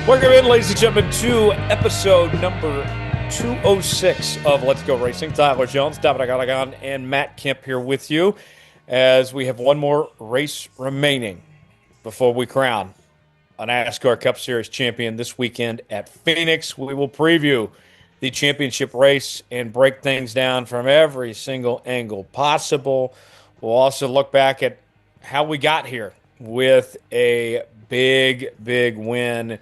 Welcome in, ladies and gentlemen, to episode number 206 of Let's Go Racing. Tyler Jones, Dominic, Aragon, and Matt Kemp here with you as we have one more race remaining before we crown a NASCAR Cup Series champion this weekend at Phoenix. We will preview the championship race and break things down from every single angle possible. We'll also look back at how we got here with a big win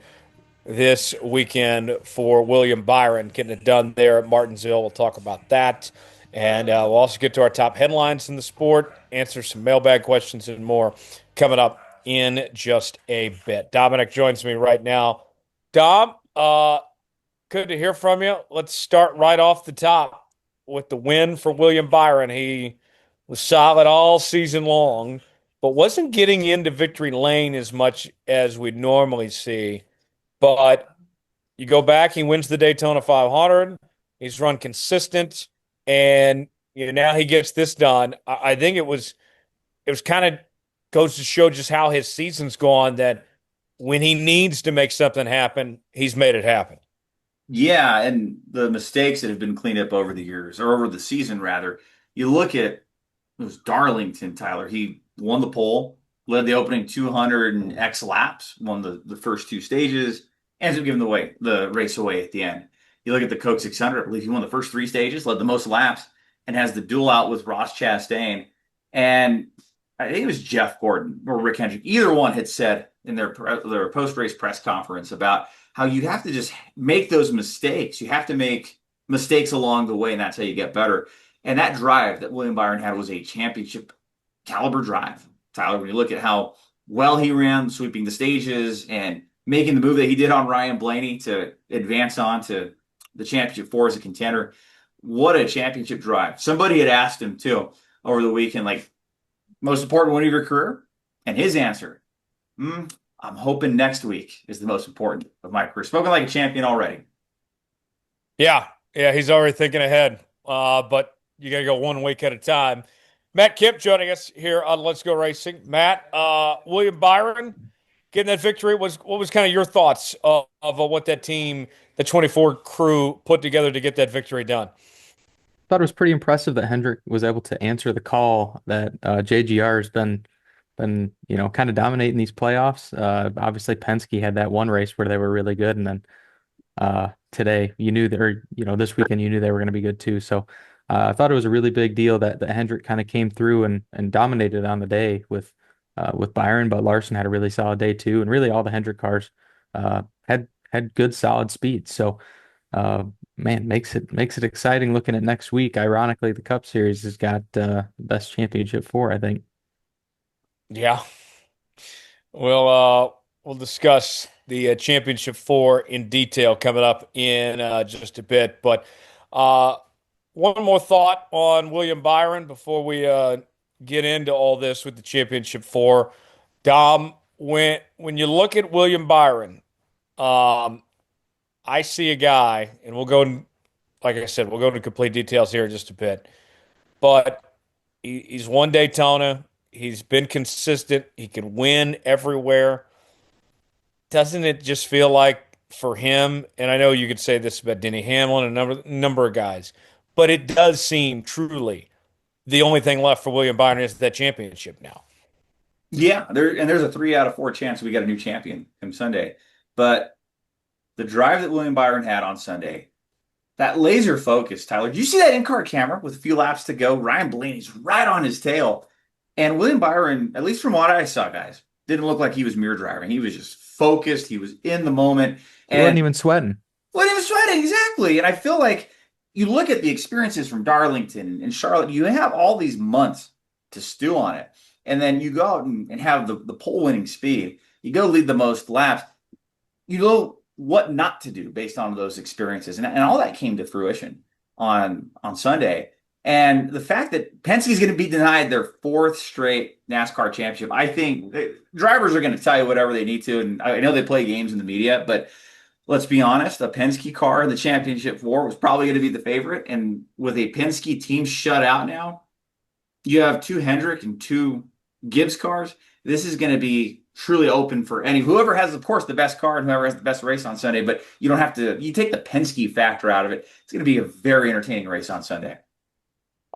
this weekend for William Byron, getting it done there at Martinsville. We'll talk about that. And we'll also get to our top headlines in the sport, answer some mailbag questions and more coming up in just a bit. Dominic joins me right now. Dom, good to hear from you. Let's start right off the top with the win for William Byron. He was solid all season long, but wasn't getting into victory lane as much as we'd normally see. But you go back, he wins the Daytona 500. He's run consistent, and now he gets this done. I think it was kind of goes to show just how his season's gone, that when he needs to make something happen, he's made it happen. Yeah, and the mistakes that have been cleaned up over the years, or over the season rather, you look at it was Darlington, Tyler. He won the pole, led the opening 200 and X laps, won the first two stages, ends up giving the race away at the end. You look at the Coke 600, I believe he won the first three stages, led the most laps, and has the duel out with Ross Chastain. And I think it was Jeff Gordon or Rick Hendrick. Either one had said in their post-race press conference about how you have to just make those mistakes. You have to make mistakes along the way, and that's how you get better. And that drive that William Byron had was a championship caliber drive. Tyler, when you look at how well he ran, sweeping the stages and making the move that he did on Ryan Blaney to advance on to the championship four as a contender, what a championship drive. Somebody had asked him too over the weekend, like, most important win of your career? And his answer, I'm hoping next week is the most important of my career. Spoken like a champion already. Yeah, he's already thinking ahead. But you got to go 1 week at a time. Matt Kemp joining us here on Let's Go Racing. Matt, William Byron getting that victory, what was kind of your thoughts of what that team, the 24 crew, put together to get that victory done? Thought it was pretty impressive that Hendrick was able to answer the call that JGR has been kind of dominating these playoffs. Obviously Penske had that one race where they were really good, and then today this weekend you knew they were going to be good too. So I thought it was a really big deal that Hendrick kind of came through and dominated on the day with Byron, but Larson had a really solid day too, and really all the Hendrick cars had good solid speed. So man, makes it exciting looking at next week. Ironically, the Cup Series has got the best championship four, I think. Yeah. We'll discuss the championship four in detail coming up in just a bit. But one more thought on William Byron before we get into all this with the championship four. Dom, when you look at William Byron, I see a guy, and like I said, we'll go into complete details here in just a bit. But he's won Daytona. He's been consistent. He can win everywhere. Doesn't it just feel like for him, and I know you could say this about Denny Hamlin and a number of guys, but it does seem truly the only thing left for William Byron is that championship now. Yeah, there's a 3 out of 4 chance we got a new champion come Sunday. But the drive that William Byron had on Sunday, that laser focus, Tyler. Did you see that in-car camera with a few laps to go? Ryan Blaney's right on his tail. And William Byron, at least from what I saw, guys, didn't look like he was mirror driving. He was just focused. He was in the moment. He wasn't even sweating. Wasn't even sweating, exactly. And I feel like you look at the experiences from Darlington and Charlotte, you have all these months to stew on it. And then you go out and have the pole winning speed. You go lead the most laps. You know what not to do based on those experiences. And all that came to fruition on Sunday. And the fact that Penske is going to be denied their 4th straight NASCAR championship, I think drivers are going to tell you whatever they need to. And I know they play games in the media, but let's be honest, a Penske car in the championship four was probably going to be the favorite. And with a Penske team shut out now, you have 2 Hendrick and 2 Gibbs cars. This is going to be truly open for whoever has, of course, the best car and whoever has the best race on Sunday. But you don't have to. You take the Penske factor out of it. It's going to be a very entertaining race on Sunday.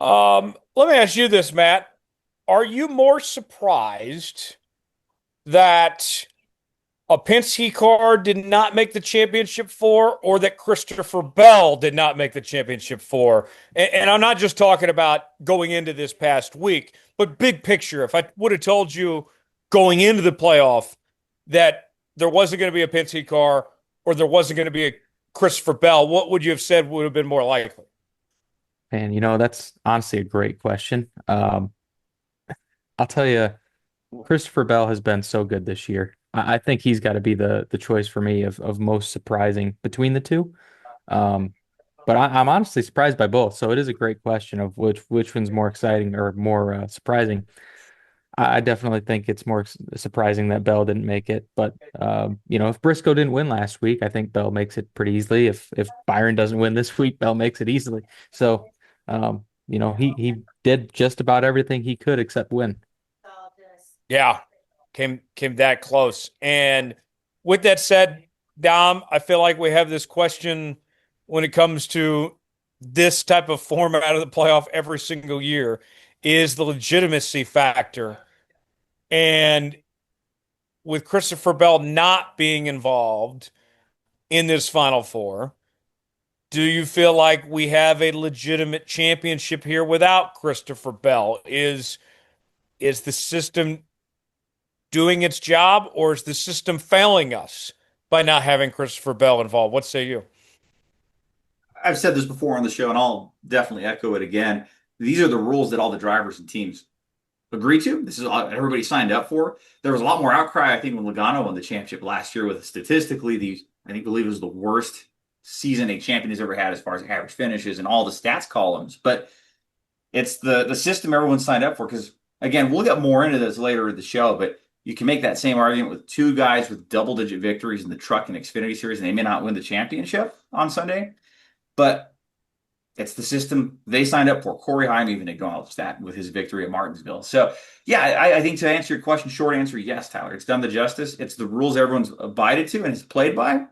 Let me ask you this, Matt. Are you more surprised that a Penske car did not make the championship four, or that Christopher Bell did not make the championship four? And I'm not just talking about going into this past week, but big picture. If I would have told you going into the playoff that there wasn't going to be a Penske car or there wasn't going to be a Christopher Bell, what would you have said would have been more likely? And that's honestly a great question. I'll tell you, Christopher Bell has been so good this year. I think he's got to be the choice for me of most surprising between the two. Um, but I'm honestly surprised by both. So it is a great question of which one's more exciting or more surprising. I definitely think it's more surprising that Bell didn't make it. But if Briscoe didn't win last week, I think Bell makes it pretty easily. If Byron doesn't win this week, Bell makes it easily. So he did just about everything he could except win. Yeah, came that close. And with that said, Dom, I feel like we have this question when it comes to this type of format of the playoff every single year is the legitimacy factor. And with Christopher Bell not being involved in this Final Four, do you feel like we have a legitimate championship here without Christopher Bell? Is the system doing its job, or is the system failing us by not having Christopher Bell involved? What say you? I've said this before on the show, and I'll definitely echo it again. These are the rules that all the drivers and teams agree to. This is all everybody signed up for. There was a lot more outcry, I think, when Logano won the championship last year. With statistically, believe it was the worst season a champion has ever had as far as average finishes and all the stats columns. But it's the system everyone signed up for. Because again, we'll get more into this later in the show, but you can make that same argument with two guys with double-digit victories in the Truck and Xfinity Series, and they may not win the championship on Sunday. But it's the system they signed up for. Corey Heim even acknowledged that with his victory at Martinsville. So, yeah, I think to answer your question, short answer, yes, Tyler. It's done the justice. It's the rules everyone's abided to and has played by.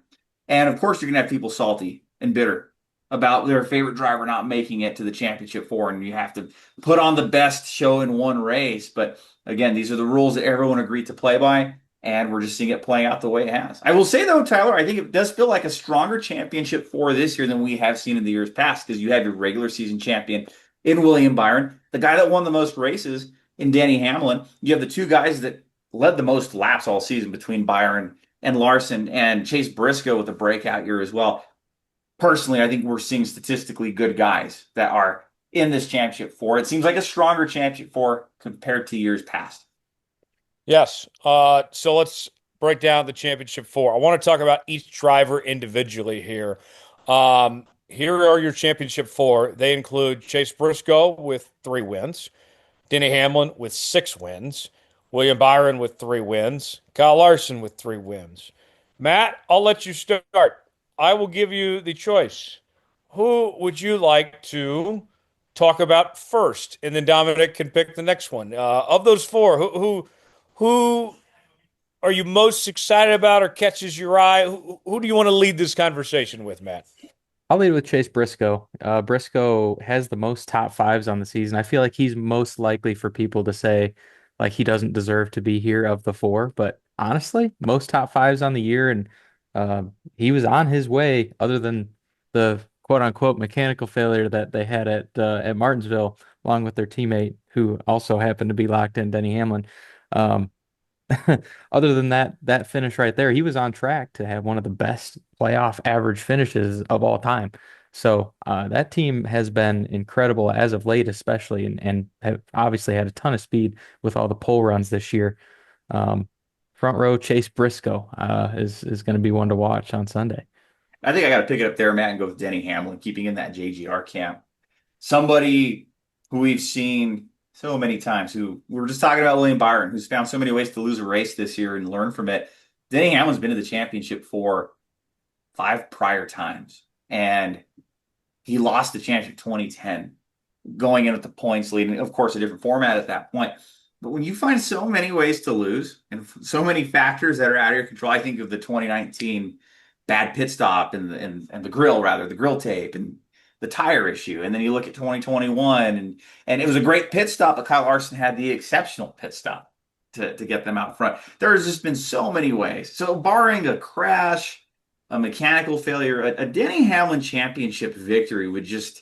And, of course, you're going to have people salty and bitter about their favorite driver not making it to the championship four, and you have to put on the best show in one race. But, again, these are the rules that everyone agreed to play by. And we're just seeing it playing out the way it has. I will say, though, Tyler, I think it does feel like a stronger championship for this year than we have seen in the years past, because you have your regular season champion in William Byron, the guy that won the most races in Denny Hamlin. You have the two guys that led the most laps all season between Byron and Larson, and Chase Briscoe with a breakout year as well. Personally, I think we're seeing statistically good guys that are in this championship four. It seems like a stronger championship four compared to years past. Yes. So let's break down the championship four. I want to talk about each driver individually here. Here are your championship four. They include Chase Briscoe with 3 wins, Denny Hamlin with 6 wins, William Byron with 3 wins, Kyle Larson with 3 wins. Matt, I'll let you start. I will give you the choice. Who would you like to talk about first? And then Dominic can pick the next one. Of those four, who are you most excited about or catches your eye? Who do you want to lead this conversation with, Matt? I'll lead with Chase Briscoe. Briscoe has the most top fives on the season. I feel like he's most likely for people to say like he doesn't deserve to be here of the four, but honestly, most top fives on the year, and he was on his way. Other than the quote unquote mechanical failure that they had at Martinsville, along with their teammate who also happened to be locked in, Denny Hamlin. Um, Other than that finish right there, he was on track to have one of the best playoff average finishes of all time. So that team has been incredible as of late, especially, and have obviously had a ton of speed with all the pole runs this year. Front row Chase Briscoe is going to be one to watch on Sunday. I think I got to pick it up there, Matt, and go with Denny Hamlin, keeping in that JGR camp. Somebody who we've seen so many times, who we were just talking about William Byron, who's found so many ways to lose a race this year and learn from it. Denny Hamlin's been to the championship for 5 prior times, and he lost the championship 2010, going in with the points leading. Of course, a different format at that point. But when you find so many ways to lose and so many factors that are out of your control, I think of the 2019 bad pit stop and the grill, rather, the grill tape and the tire issue. And then you look at 2021 and it was a great pit stop, but Kyle Larson had the exceptional pit stop to get them out front. There's just been so many ways. So barring a crash, a mechanical failure, a Denny Hamlin championship victory would just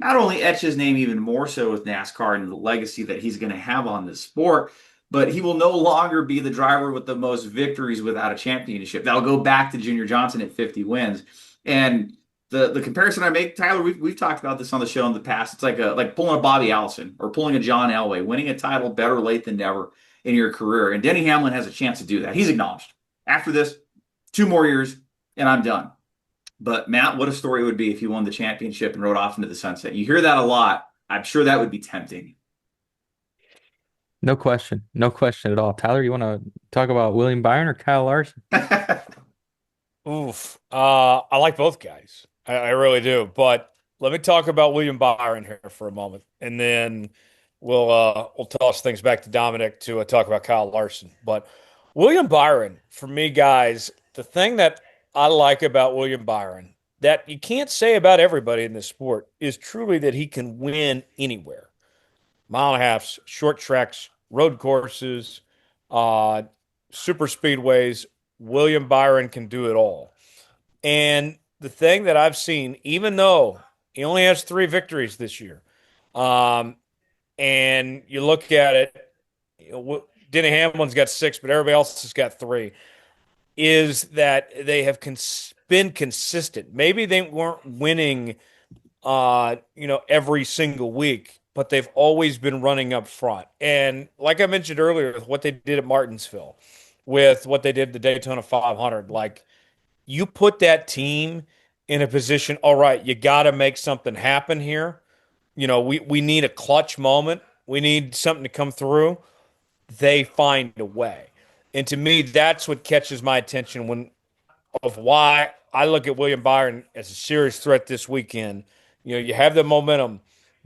not only etch his name even more so with NASCAR and the legacy that he's going to have on this sport, but he will no longer be the driver with the most victories without a championship. That'll go back to Junior Johnson at 50 wins. And the comparison I make, Tyler, we've talked about this on the show in the past. It's like pulling a Bobby Allison or pulling a John Elway, winning a title better late than never in your career. And Denny Hamlin has a chance to do that. He's acknowledged. After this, 2 more years, and I'm done. But Matt, what a story it would be if he won the championship and rode off into the sunset. You hear that a lot. I'm sure that would be tempting. No question. No question at all. Tyler, you want to talk about William Byron or Kyle Larson? Oof. I like both guys. I really do. But let me talk about William Byron here for a moment, and then we'll toss things back to Dominic to talk about Kyle Larson. But William Byron, for me, guys, the thing that I like about William Byron that you can't say about everybody in this sport is truly that he can win anywhere. Mile and a halfs, short tracks, road courses, super speedways. William Byron can do it all. And the thing that I've seen, even though he only has 3 victories this year, and you look at it, Denny Hamlin's got 6, but everybody else has got 3, is that they have been consistent. Maybe they weren't winning, every single week, but they've always been running up front. And like I mentioned earlier, with what they did at Martinsville, with what they did at the Daytona 500, like you put that team in a position, all right, you got to make something happen here. We need a clutch moment. We need something to come through. They find a way. And to me, that's what catches my attention of why I look at William Byron as a serious threat this weekend. You have the momentum,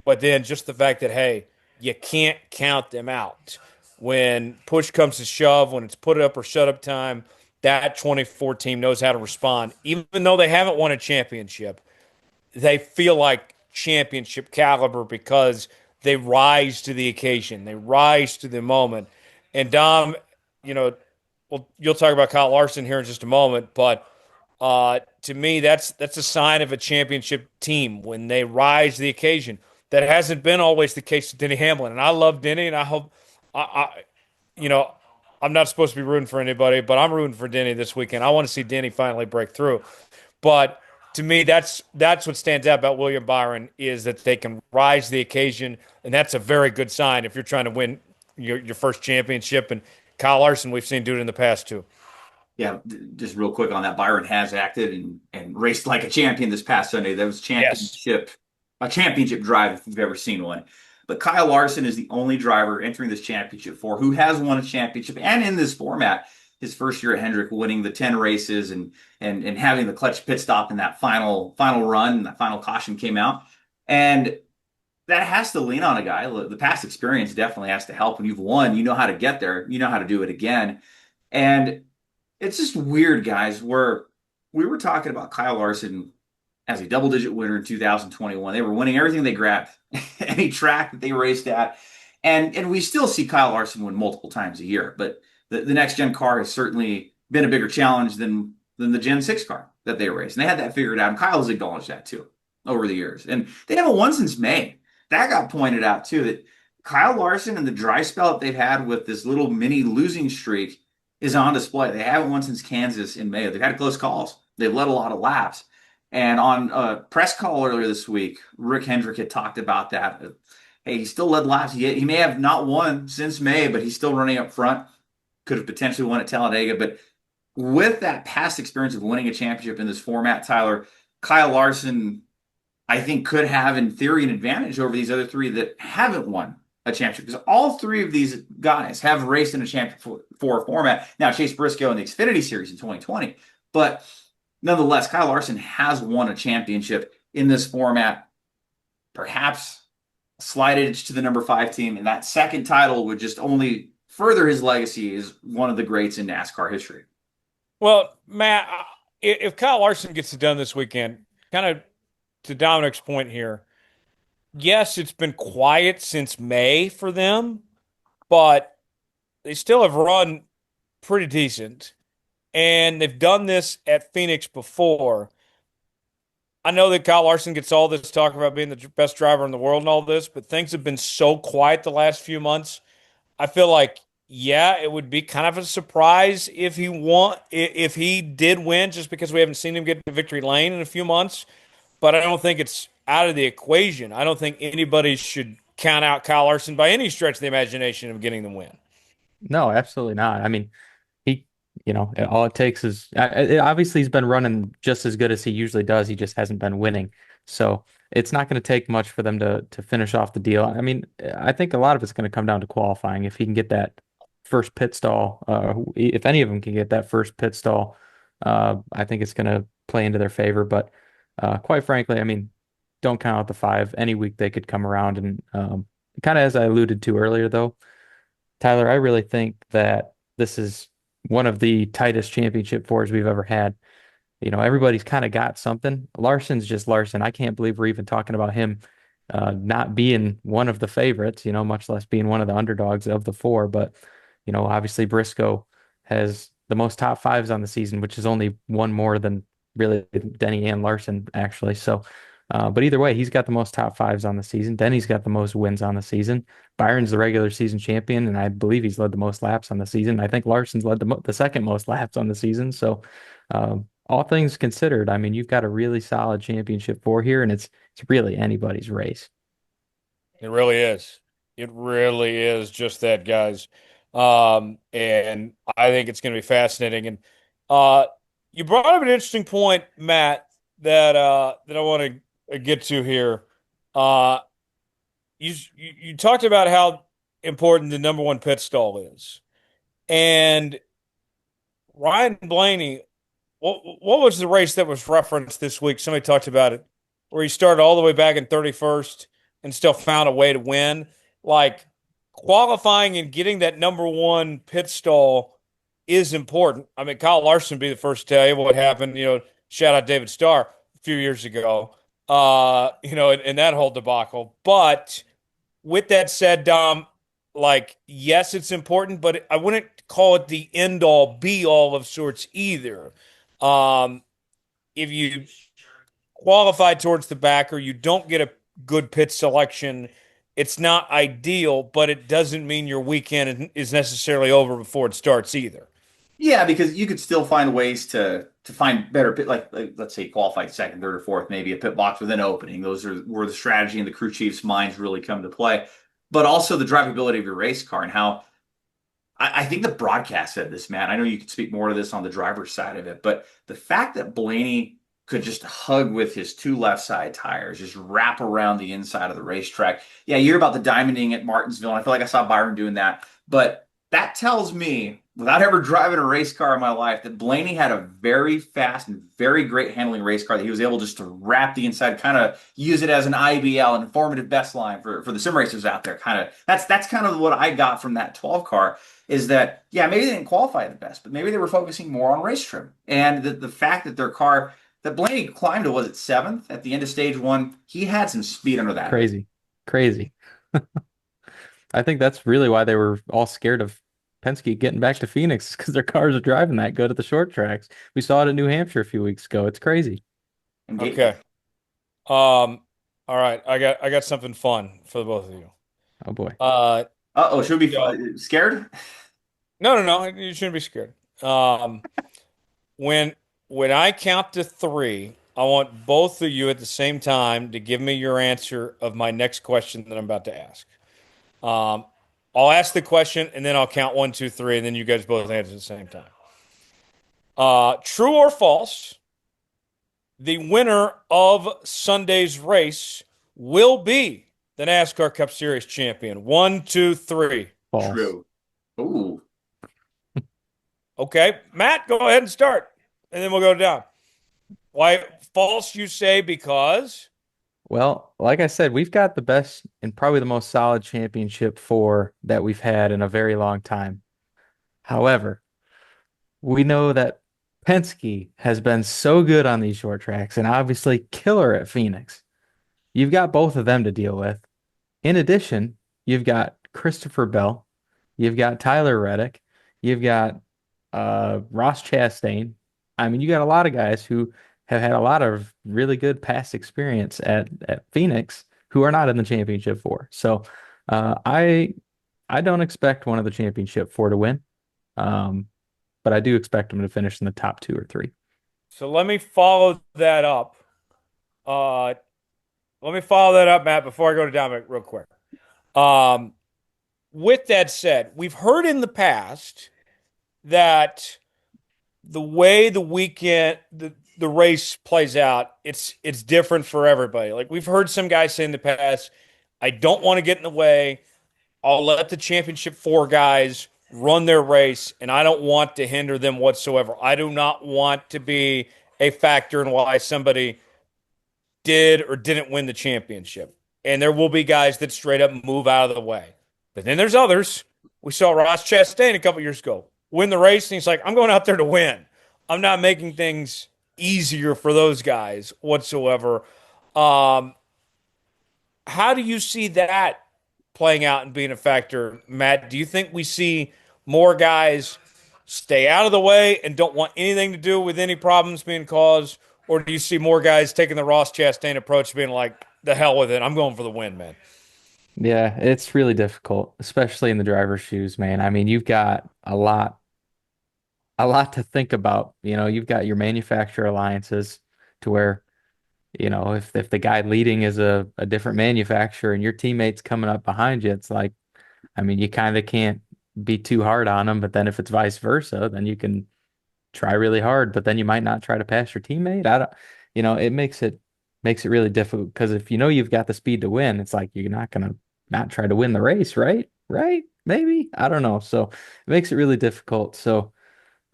but then just the fact that, hey, you can't count them out. When push comes to shove, when it's put up or shut up time, that 24 team knows how to respond. Even though they haven't won a championship, they feel like championship caliber because they rise to the occasion. They rise to the moment. And Dom, you'll talk about Kyle Larson here in just a moment, but to me, that's a sign of a championship team when they rise to the occasion. That hasn't been always the case with Denny Hamlin, and I love Denny, and I hope I'm not supposed to be rooting for anybody, but I'm rooting for Denny this weekend. I want to see Denny finally break through. But to me, that's what stands out about William Byron is that they can rise to the occasion, and that's a very good sign if you're trying to win your first championship. And Kyle Larson, we've seen do it in the past too. Yeah, just real quick on that, Byron has acted and raced like a champion this past Sunday. That was a championship drive if you've ever seen one. But Kyle Larson is the only driver entering this championship who has won a championship, and in this format, his first year at Hendrick, winning the 10 races and having the clutch pit stop in that final run, that final caution came out. And that has to lean on a guy. The past experience definitely has to help. When you've won, you know how to get there. You know how to do it again. And it's just weird, guys, where we were talking about Kyle Larson as a double-digit winner in 2021. They were winning everything they grabbed, any track that they raced at. And we still see Kyle Larson win multiple times a year. But the next-gen car has certainly been a bigger challenge than the Gen 6 car that they raced. And they had that figured out. And Kyle has acknowledged that, too, over the years. And they haven't won since May. That got pointed out, too, that Kyle Larson and the dry spell that they've had with this little mini losing streak is on display. They haven't won since Kansas in May. They've had close calls. They've led a lot of laps. And on a press call earlier this week, Rick Hendrick had talked about that. Hey, he still led laps. He may have not won since May, but he's still running up front. Could have potentially won at Talladega. But with that past experience of winning a championship in this format, Tyler, Kyle Larson, I think, could have, in theory, an advantage over these other 3 that haven't won a championship. Because all 3 of these guys have raced in a championship for format. Now, Chase Briscoe in the Xfinity Series in 2020. But nonetheless, Kyle Larson has won a championship in this format, perhaps slided to the number 5 team, and that second title would just only further his legacy as one of the greats in NASCAR history. Well, Matt, if Kyle Larson gets it done this weekend, kind of to Dominic's point here, yes, it's been quiet since May for them, but they still have run pretty decent. And they've done this at Phoenix before. I know that Kyle Larson gets all this talk about being the best driver in the world and all this, but things have been so quiet the last few months. I feel like, yeah, it would be kind of a surprise if he did win, just because we haven't seen him get to victory lane in a few months. But I don't think it's out of the equation. I don't think anybody should count out Kyle Larson by any stretch of the imagination of getting the win. No, absolutely not. I mean, he, all it takes is obviously he's been running just as good as he usually does. He just hasn't been winning. So it's not going to take much for them to finish off the deal. I mean, I think a lot of it's going to come down to qualifying. If he can get that first pit stall, if any of them can get that first pit stall, I think it's going to play into their favor. But quite frankly, I mean, don't count out the 5. Any week they could come around and kind of as I alluded to earlier, though. Tyler, I really think that this is one of the tightest championship fours we've ever had. Everybody's kind of got something. Larson's just Larson. I can't believe we're even talking about him not being one of the favorites, much less being one of the underdogs of the 4. But, obviously Briscoe has the most top 5s on the season, which is only one more than really Denny and Larson, actually. So, but either way, he's got the most top 5s on the season. Denny's got the most wins on the season. Byron's the regular season champion, and I believe he's led the most laps on the season. I think Larson's led the second most laps on the season. So, all things considered, I mean, you've got a really solid championship 4 here, and it's really anybody's race. It really is. It really is just that, guys. And I think it's going to be fascinating. And uh, you brought up an interesting point, Matt, that I want to get to here. Uh, you talked about how important the number 1 pit stall is, and Ryan Blaney. What was the race that was referenced this week? Somebody talked about it, where he started all the way back in 31st and still found a way to win. Like, qualifying and getting that number 1 pit stall is important. I mean, Kyle Larson would be the first to tell you what happened. Shout out David Starr a few years ago. In that whole debacle. But with that said, Dom, like, yes, it's important, but I wouldn't call it the end all be all of sorts either. Um, if you qualify towards the back or you don't get a good pit selection, it's not ideal, but it doesn't mean your weekend is necessarily over before it starts either. Yeah, because you could still find ways to find better pit, like let's say qualified second, third, or fourth, maybe a pit box with an opening. Those are where the strategy and the crew chief's minds really come to play. But also the drivability of your race car and how I think the broadcast said this, man. I know you could speak more to this on the driver's side of it, but the fact that Blaney could just hug with his 2 left side tires, just wrap around the inside of the racetrack. Yeah, you hear about the diamonding at Martinsville, and I feel like I saw Byron doing that. But that tells me, without ever driving a race car in my life, that Blaney had a very fast and very great handling race car that he was able just to wrap the inside, kind of use it as an IBL, an informative best line for the sim racers out there. Kind of that's kind of what I got from that 12 car is that, yeah, maybe they didn't qualify the best, but maybe they were focusing more on race trim. And the fact that their car, that Blaney climbed to, was it 7th at the end of stage 1? He had some speed under that. Crazy, crazy. I think that's really why they were all scared of Penske getting back to Phoenix, because their cars are driving that good at the short tracks. We saw it in New Hampshire a few weeks ago. It's crazy. Okay. All right. I got something fun for the both of you. Oh boy. Uh-oh, should we be scared? No. You shouldn't be scared. When I count to 3, I want both of you at the same time to give me your answer of my next question that I'm about to ask. I'll ask the question and then I'll count 1, 2, 3, and then you guys both answer at the same time. True or false? The winner of Sunday's race will be the NASCAR Cup Series champion. 1, 2, 3. False. True. Ooh. Okay, Matt, go ahead and start, and then we'll go down. Why false? You say because Well, like I said, we've got the best and probably the most solid championship four that we've had in a very long time. However, we know that Penske has been so good on these short tracks and obviously killer at Phoenix. You've got both of them to deal with. In addition, you've got Christopher Bell, you've got Tyler Reddick, you've got Ross Chastain. I mean, you got a lot of guys who have had a lot of really good past experience at Phoenix who are not in the championship four. So I don't expect one of the championship four to win, um, but I do expect them to finish in the top two or three. So let me follow that up. Uh, Let me follow that up, Matt, before I go to Dominic real quick. Um, with that said, we've heard in the past that the way the race plays out, it's different for everybody. Like we've heard some guys say in the past, I don't want to get in the way. I'll let the championship four guys run their race, and I don't want to hinder them whatsoever. I do not want to be a factor in why somebody did or didn't win the championship. And there will be guys that straight up move out of the way. But then there's others. We saw Ross Chastain a couple years ago win the race, and he's like, I'm going out there to win. I'm not making things easier for those guys whatsoever. Um, how do you see that playing out and being a factor, Matt? Do you think we see more guys stay out of the way and don't want anything to do with any problems being caused? Or do you see more guys taking the Ross Chastain approach, being like, the hell with it, I'm going for the win, man? Yeah, it's really difficult, especially in the driver's shoes, man. I mean, you've got a lot to think about. You know, you've got your manufacturer alliances to where, you know, if the guy leading is a different manufacturer and your teammate's coming up behind you, it's like, I mean, you kind of can't be too hard on them. But then if it's vice versa, then you can try really hard, but then you might not try to pass your teammate. I don't, you know, it makes it really difficult because if you know you've got the speed to win, it's like you're not gonna not try to win the race, right? Right? Maybe. I don't know. So it makes it really difficult. So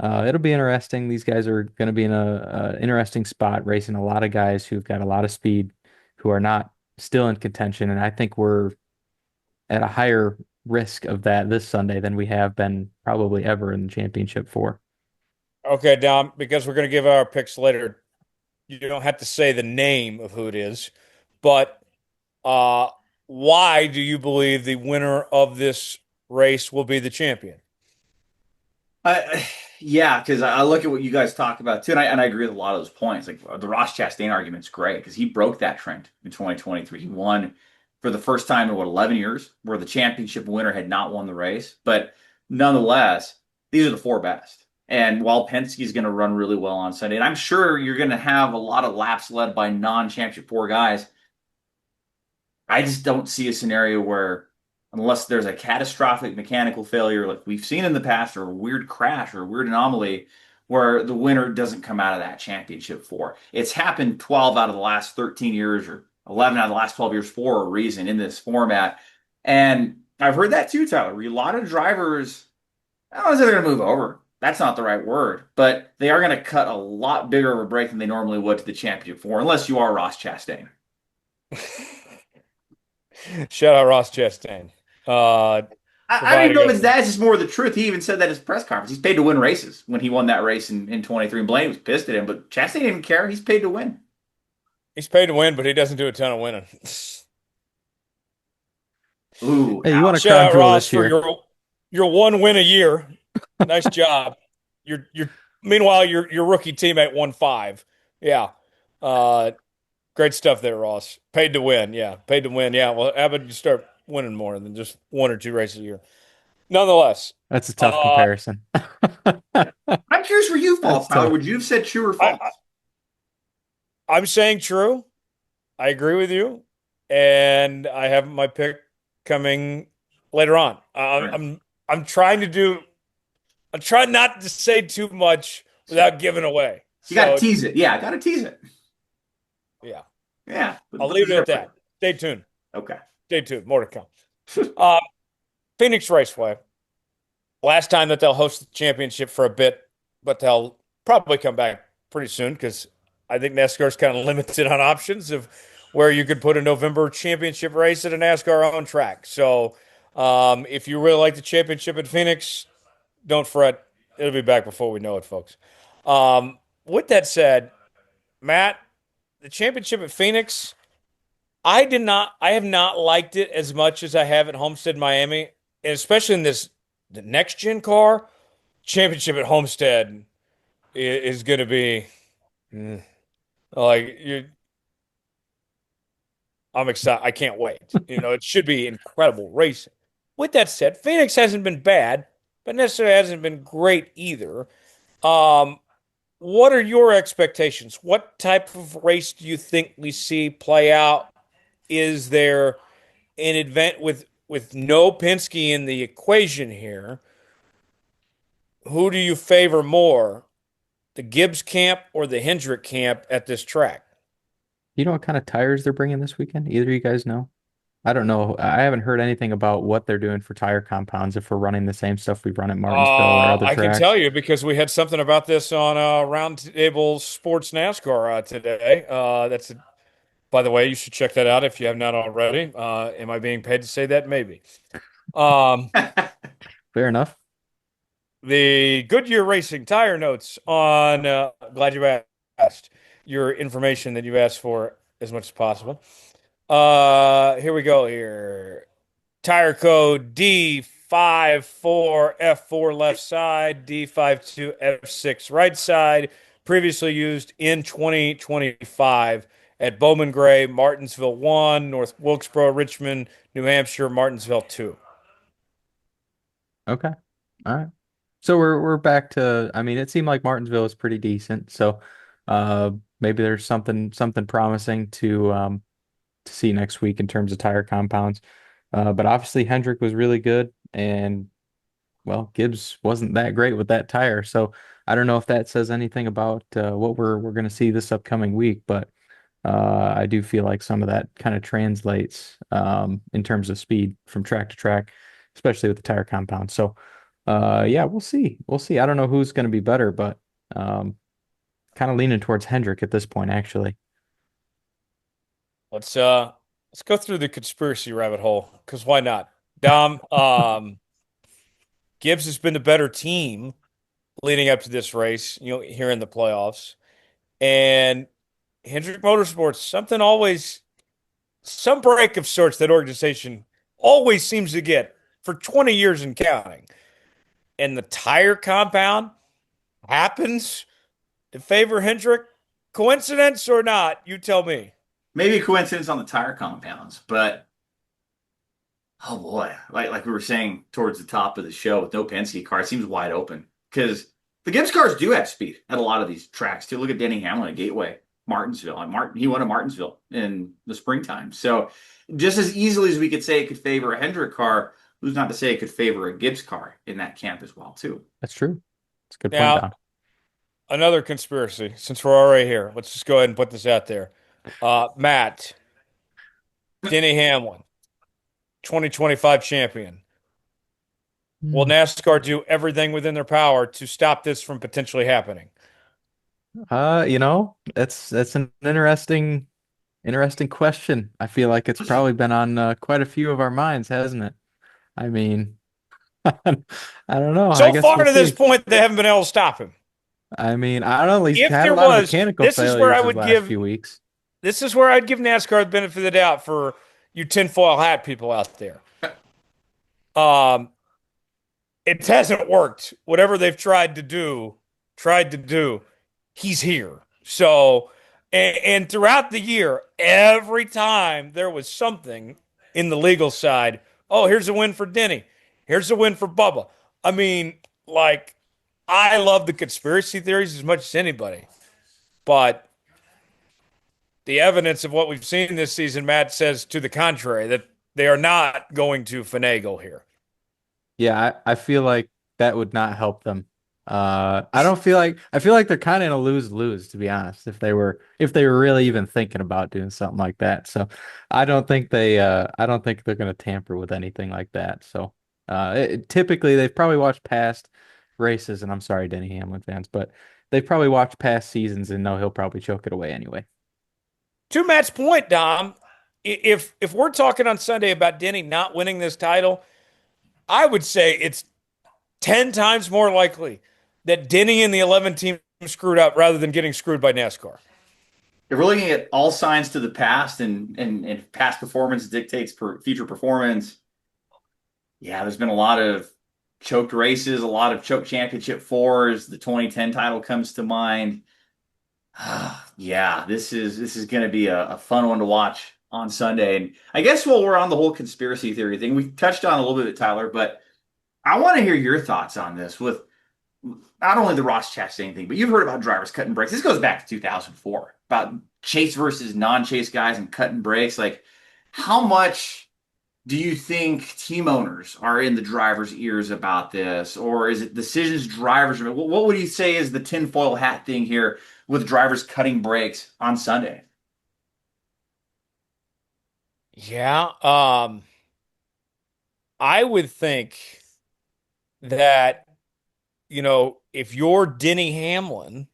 it'll be interesting. These guys are going to be in a interesting spot, racing a lot of guys who've got a lot of speed, who are not still in contention, and I think we're at a higher risk of that this Sunday than we have been probably ever in the championship four. Okay, Dom, because we're going to give our picks later, you don't have to say the name of who it is, but uh, why do you believe the winner of this race will be the champion? Yeah, because I look at what you guys talk about too, and I agree with a lot of those points. Like the Ross Chastain argument's great because he broke that trend in 2023. He won for the first time in what 11 years, where the championship winner had not won the race. But nonetheless, these are the four best. And while Penske's going to run really well on Sunday, and I'm sure you're going to have a lot of laps led by non-championship four guys, I just don't see a scenario where, unless there's a catastrophic mechanical failure like we've seen in the past, or a weird crash or a weird anomaly, where the winner doesn't come out of that championship four. It's happened 12 out of the last 13 years or 11 out of the last 12 years for a reason in this format. And I've heard that too, Tyler. A lot of drivers, I don't know if they're going to move over. That's not the right word, but they are going to cut a lot bigger of a break than they normally would to the championship four, unless you are Ross Chastain. Shout out Ross Chastain. I don't even know if it's Providing that. It's just more of the truth. He even said that at his press conference. He's paid to win races when he won that race in 23. And Blaney was pissed at him, but Chastain didn't even care. He's paid to win. he's paid to win, but he doesn't do a ton of winning. Ooh, Hey, you want to Shout crown out jewel Ross this for year? your one win a year. Nice job. You're meanwhile your rookie teammate won five. Yeah. Uh, great stuff there, Ross. Paid to win. Yeah. Paid to win. Yeah. Well, how about you start winning more than just one or two races a year? Nonetheless, That's a tough uh, comparison. I'm curious where you fall, That's Tyler. tough. Would you have said true or I, false? I'm saying true. I agree with you, and I have my pick coming later on. Right. I'm trying to do. I'm trying not to say too much So without giving away. you got to So tease it. Yeah, I got to tease it. yeah, Yeah. I'll But leave is it at everybody? that. Stay tuned. Okay. Stay tuned. More to come. Uh, Phoenix Raceway. Last time that they'll host the championship for a bit, but they'll probably come back pretty soon because I think NASCAR's kind of limited on options of where you could put a November championship race at a NASCAR owned track. So if you really like the championship at Phoenix, don't fret. It'll be back before we know it, folks. With that said, Matt, the championship at Phoenix, I have not liked it as much as I have at Homestead, Miami, and especially in the next gen car. Championship at Homestead is going to be mm, like you. I'm excited. I can't wait. It should be incredible racing. With that said, Phoenix hasn't been bad, but necessarily hasn't been great either. Um, what are your expectations? What type of race do you think we see play out? Is there an event with no Penske in the equation here? Who do you favor more, the Gibbs camp or the Hendrick camp at this track? You know what kind of tires they're bringing this weekend? Either of you guys know? I don't know. I haven't heard anything about what they're doing for tire compounds if we're running the same stuff we've run at Martinsville or other I can tell tracks. you because we had something about this on Roundtable Sports NASCAR today. By the way, you should check that out if you have not already. Am I being paid to say that? Maybe. Um, Fair enough. the Goodyear Racing tire notes on. Glad you asked your information that you've asked for as much as possible. Here we go. Here, tire code D54F4 left side, D52F6 right side. Previously used in 2025 at Bowman Gray, Martinsville 1, North Wilkesboro, Richmond, New Hampshire, Martinsville 2. Okay. All right. So we're back to, I mean, it seemed like Martinsville is pretty decent. So maybe there's something promising to see next week in terms of tire compounds. But obviously Hendrick was really good, and well, Gibbs wasn't that great with that tire. So I don't know if that says anything about what we're going to see this upcoming week, but I do feel like some of that kind of translates in terms of speed from track to track, especially with the tire compound. So yeah, we'll see. We'll see. I don't know who's going to be better, but um, kind of leaning towards Hendrick at this point, actually. Let's go through the conspiracy rabbit hole because why not? Dom, Gibbs has been the better team leading up to this race, here in the playoffs. And Hendrick Motorsports, some break of sorts that organization always seems to get for 20 years and counting. And the tire compound happens to favor Hendrick. Coincidence or not, you tell me. Maybe a coincidence on the tire compounds, but oh boy, like we were saying towards the top of the show, with no Penske car, it seems wide open because the Gibbs cars do have speed at a lot of these tracks too. Look at Denny Hamlin at Gateway, Martinsville. He won at Martinsville in the springtime. So just as easily as we could say it could favor a Hendrick car, who's not to say it could favor a Gibbs car in that camp as well too. That's true. That's a good point, Now, Don. another conspiracy, since we're already here, let's just go ahead and put this out there. Matt, Denny Hamlin, 2025 champion. Will Hmm. NASCAR do everything within their power to stop this from potentially happening? That's an interesting question. I feel like it's probably been on quite a few of our minds, hasn't it? I mean, I don't know. I So guess far we'll to this see. point, they haven't been able to stop him. I mean, I don't know. He's If had a there lot of was, mechanical this is where I failures his would last give few weeks. this is where I'd give NASCAR the benefit of the doubt for you tinfoil hat people out there. Um, it hasn't worked. Whatever they've tried to do, he's here. So, and throughout the year, every time there was something in the legal side, oh, here's a win for Denny. Here's a win for Bubba. I mean, like, I love the conspiracy theories as much as anybody, but the evidence of what we've seen this season, Matt says to the contrary, that they are not going to finagle here. Yeah, I feel like that would not help them. I don't feel like I feel like they're kind of in a lose-lose, to be honest, if they were really even thinking about doing something like that. So I don't think they're gonna tamper with anything like that. So typically they've probably watched past races, and I'm sorry, Denny Hamlin fans, but they've probably watched past seasons and know he'll probably choke it away anyway. To Matt's point, Dom, if we're talking on Sunday about Denny not winning this title, I would say it's 10 times more likely that Denny and the 11 team screwed up rather than getting screwed by NASCAR. If we're looking at all signs to the past and past performance dictates future performance, yeah, there's been a lot of choked races, a lot of choked championship fours. The 2010 title comes to mind. Yeah, this is going to be a fun one to watch on Sunday. And I guess while we're on the whole conspiracy theory thing, we touched on a little bit, Tyler, but I want to hear your thoughts on this with not only the Ross Chastain thing, but you've heard about drivers cutting brakes. This goes back to 2004 about chase versus non-chase guys and cutting brakes. Like, how much do you think team owners are in the drivers' ears about this, or is it decisions drivers are? What would you say is the tinfoil hat thing here with drivers cutting brakes on Sunday? Yeah, I would think that, if you're Denny Hamlin,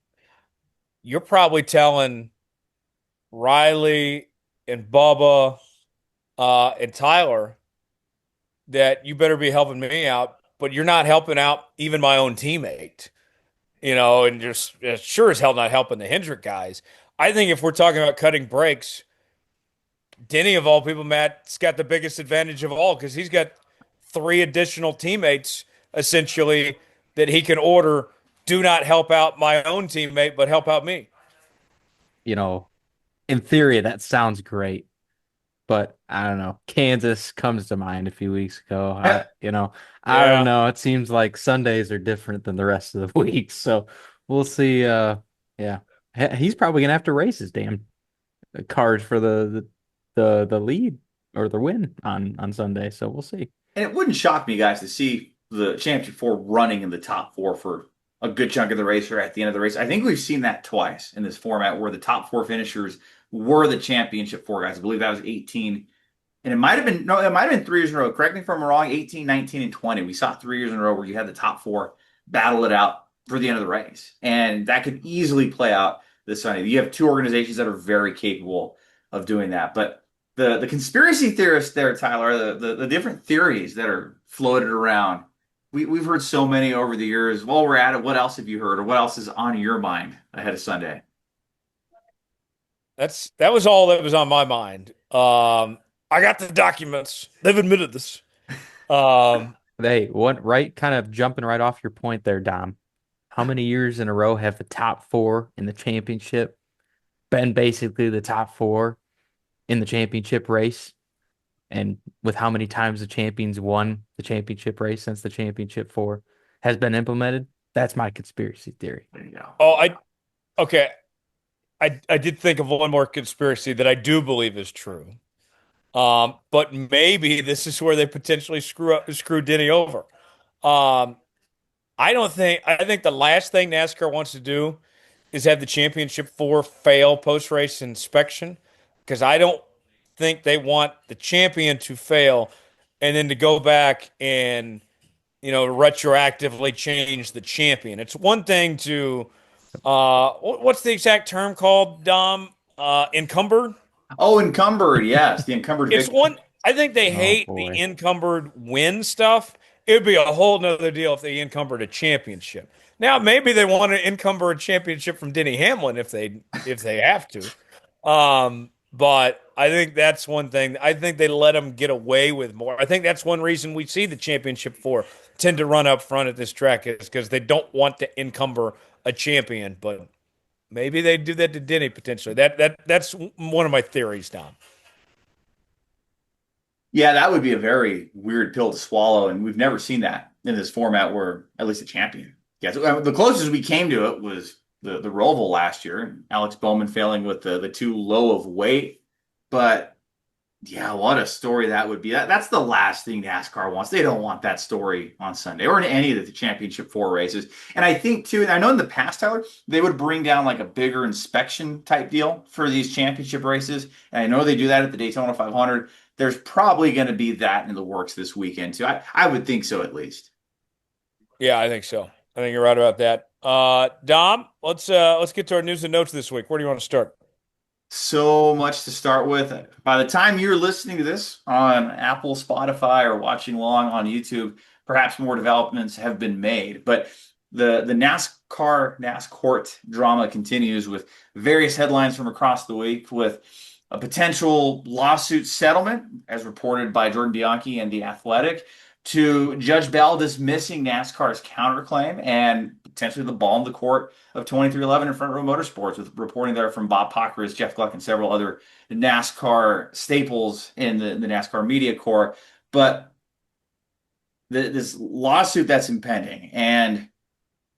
you're probably telling Riley and Bubba and Tyler that you better be helping me out, but you're not helping out even my own teammate, and just sure as hell not helping the Hendrick guys. I think if we're talking about cutting brakes, Denny of all people, Matt's got the biggest advantage of all because he's got three additional teammates essentially that he can order. Do not help out my own teammate, but help out me. You know, in theory, that sounds great, but I don't know. Kansas comes to mind a few weeks ago. I don't Yeah, know. It seems like Sundays are different than the rest of the week. So we'll see. Yeah, he's probably gonna have to race his damn cars for the lead or the win on Sunday. So we'll see. And it wouldn't shock me, guys, to see the championship four running in the top four for a good chunk of the race or at the end of the race. I think we've seen that twice in this format where the top four finishers were the championship four guys. I believe that was 18. And it might have been, no, it might have been 3 years in a row. Correct me if I'm wrong, 18, 19, and 20. We saw 3 years in a row where you had the top four battle it out for the end of the race. And that could easily play out this Sunday. You have two organizations that are very capable of doing that. But the conspiracy theorists there, Tyler, the different theories that are floated around. We've heard so many over the years. While we're at it, what else have you heard, or what else is on your mind ahead of Sunday? that was all that was on my mind. I got the documents. They've admitted this. Um, Hey, what right kind of jumping right off your point there, Dom. How many years in a row have the top four in the championship been basically the top four in the championship race? And with how many times the champions won the championship race since the championship four has been implemented? That's my conspiracy theory. There you go. oh, okay. I did think of one more conspiracy that I do believe is true. But maybe this is where they potentially screw Denny over. Um, I think the last thing NASCAR wants to do is have the championship four fail post-race inspection because I don't think they want the champion to fail and then to go back and retroactively change the champion. It's one thing to what's the exact term called, Dom? Encumbered. Oh, encumbered. Yes, the encumbered It's victory. one. I think they Oh hate the boy. encumbered win stuff. It would be a whole nother deal if they encumbered a championship. Now maybe they want to encumber a championship from Denny Hamlin if they have to. But I think that's one thing. I think they let them get away with more. I think that's one reason we see the championship four tend to run up front at this track is because they don't want to encumber a champion. But maybe they do that to Denny potentially. That's one of my theories, Don. Yeah, that would be a very weird pill to swallow, and we've never seen that in this format where at least a champion. Yeah, so, the closest we came to it was the Roval last year, Alex Bowman failing with the too low of weight. But yeah, what a story that would be. That's the last thing NASCAR wants. They don't want that story on Sunday or in any of the championship four races. And I think too, and I know in the past, Tyler, they would bring down like a bigger inspection type deal for these championship races. And I know they do that at the Daytona 500. There's probably going to be that in the works this weekend too. I would think so at least. Yeah, I think so. I think you're right about that. Dom, let's get to our news and notes this week. Where do you want to start? So much to start with. By the time you're listening to this on Apple, Spotify, or watching along on YouTube, perhaps more developments have been made. But the NASCAR drama continues with various headlines from across the week, with a potential lawsuit settlement, as reported by Jordan Bianchi and The Athletic, to Judge Bell dismissing NASCAR's counterclaim and potentially the ball in the court of 2311 in front of Row Motorsports, with reporting there from Bob Pockris, Jeff Gluck, and several other NASCAR staples in the NASCAR media corps. But this lawsuit that's impending, and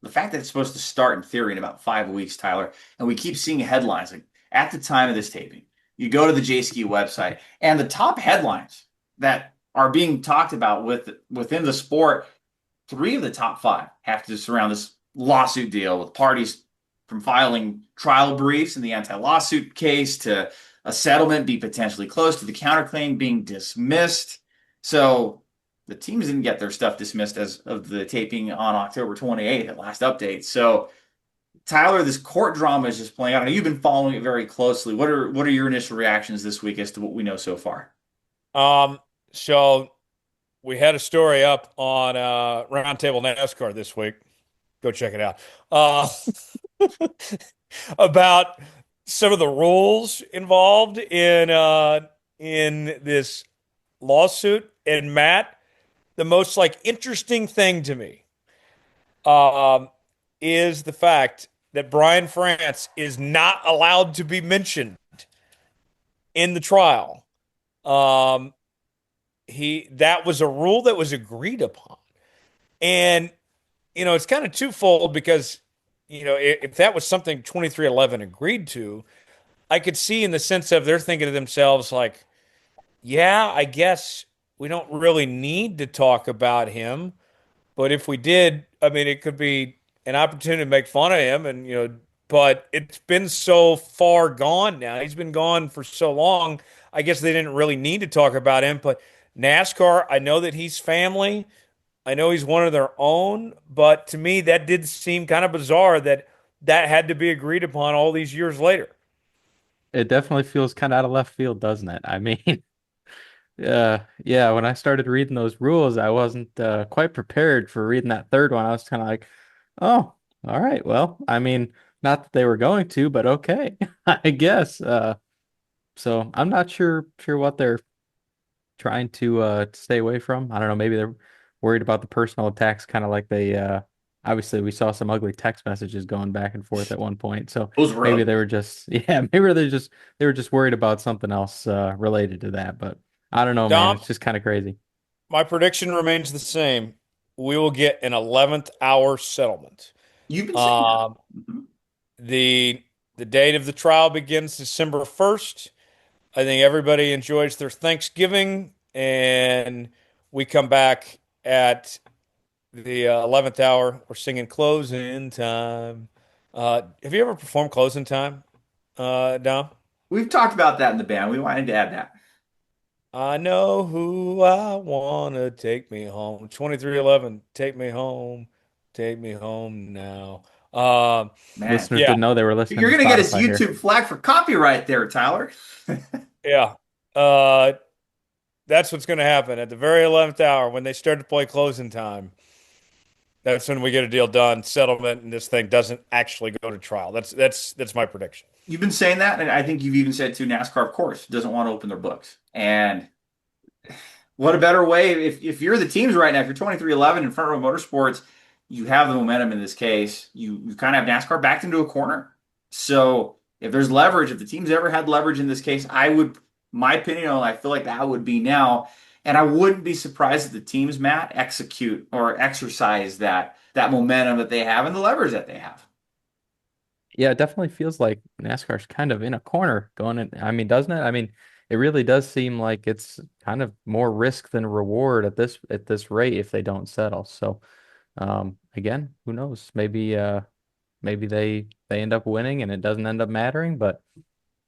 the fact that it's supposed to start in theory in about 5 weeks, Tyler, and we keep seeing headlines like at the time of this taping, you go to the JSKI website, and the top headlines that are being talked about within the sport, three of the top five have to surround this lawsuit deal, with parties from filing trial briefs in the anti-lawsuit case to a settlement be potentially close to the counterclaim being dismissed. So the teams didn't get their stuff dismissed as of the taping on October 28th at last update. So Tyler, this court drama is just playing out. I know you've been following it very closely. What are your initial reactions this week as to what we know so far? So we had a story up on Roundtable NASCAR this week. Go check it out. Uh, about some of the rules involved in this lawsuit. And Matt, the most like interesting thing to me um, is the fact that Brian France is not allowed to be mentioned in the trial. Um, he that was a rule that was agreed upon. And it's kind of twofold because if that was something 2311 agreed to, I could see in the sense of they're thinking to themselves like, yeah, I guess we don't really need to talk about him, but if we did, I mean, it could be an opportunity to make fun of him and but it's been so far gone now. He's been gone for so long. I guess they didn't really need to talk about him, but NASCAR, I know that he's family. I know he's one of their own, but to me, that did seem kind of bizarre that that had to be agreed upon all these years later. It definitely feels kind of out of left field, doesn't it? I mean, yeah, when I started reading those rules, I wasn't quite prepared for reading that third one. I was kind of like, oh, all right, well, I mean, not that they were going to, but okay, I guess. So I'm not sure what they're trying to stay away from. I don't know, maybe they're worried about the personal attacks, kind of like they obviously we saw some ugly text messages going back and forth at one point. So Those were maybe they ugly. were just yeah, maybe they were just worried about something else related to that. But I don't know, man. Dom, It's just kind of crazy. my prediction remains the same. We will get an 11th hour settlement. You've been saying that. Um, Mhm. the the date of the trial begins December 1st. I think everybody enjoys their Thanksgiving, and we come back at the 11th hour. We're singing closing time. Have you ever performed closing time, Dom? We've talked about that in the band. We wanted to add that. I know who I wanna take me home. 2311, take me home now. Man, Listeners Yeah, didn't know they were listening you're to gonna get us Spotify here. YouTube flag for copyright there, Tyler. yeah. Uh, that's what's gonna happen at the very 11th hour when they start to play closing time. That's when we get a deal done, settlement, and this thing doesn't actually go to trial. That's my prediction. You've been saying that, and I think you've even said to NASCAR, of course, doesn't want to open their books. And what a better way if you're the teams right now, if you're 2311 in front row motorsports, you have the momentum in this case. You kind of have NASCAR backed into a corner. So if there's leverage, if the teams ever had leverage in this case, I would, my opinion on it, I feel like that would be now. And I wouldn't be surprised if the teams, Matt, execute or exercise that momentum that they have and the leverage that they have. Yeah, it definitely feels like NASCAR's kind of in a corner going in. I mean, doesn't it? I mean, it really does seem like it's kind of more risk than reward at this rate if they don't settle. So, again, who knows? Maybe they end up winning and it doesn't end up mattering, but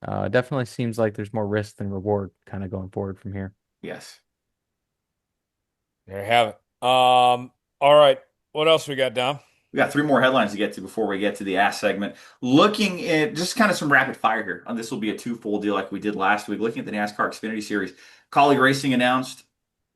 it definitely seems like there's more risk than reward kind of going forward from here. Yes. There you have it. All right. What else we got, Dom? We got three more headlines to get to before we get to the Ask segment. Looking at just kind of some rapid fire here. And this will be a twofold deal like we did last week. Looking at the NASCAR Xfinity Series, Colleague Racing announced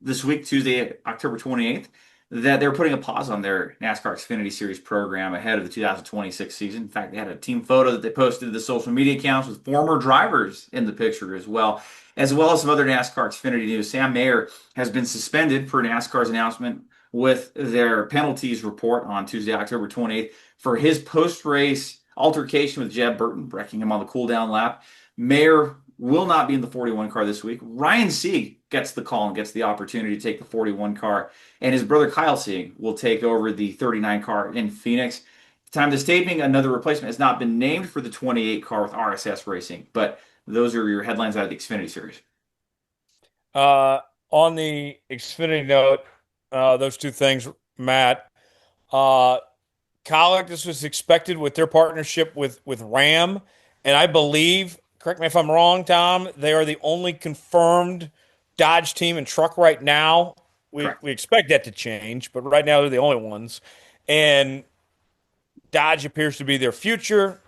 this week, Tuesday, October 28th, that they're putting a pause on their NASCAR Xfinity Series program ahead of the 2026 season. In fact, they had a team photo that they posted to the social media accounts with former drivers in the picture as well as some other NASCAR Xfinity news. Sam Mayer has been suspended per NASCAR's announcement with their penalties report on Tuesday, October 28th, for his post-race altercation with Jeb Burton, wrecking him on the cool-down lap. Mayer will not be in the 41 car this week. Ryan Sieg gets the call and gets the opportunity to take the 41 car, and his brother Kyle Sieg will take over the 39 car in Phoenix. Time of this taping, another replacement has not been named for the 28 car with RSS Racing, but those are your headlines out of the Xfinity Series. Uh, on the Xfinity note, those two things, Matt. Uh, Colic, this was expected with their partnership with Ram, and I believe, correct me if I'm wrong, Tom, they are the only confirmed Dodge team and truck right now. We Correct. we expect that to change, but right now they're the only ones, and Dodge appears to be their future.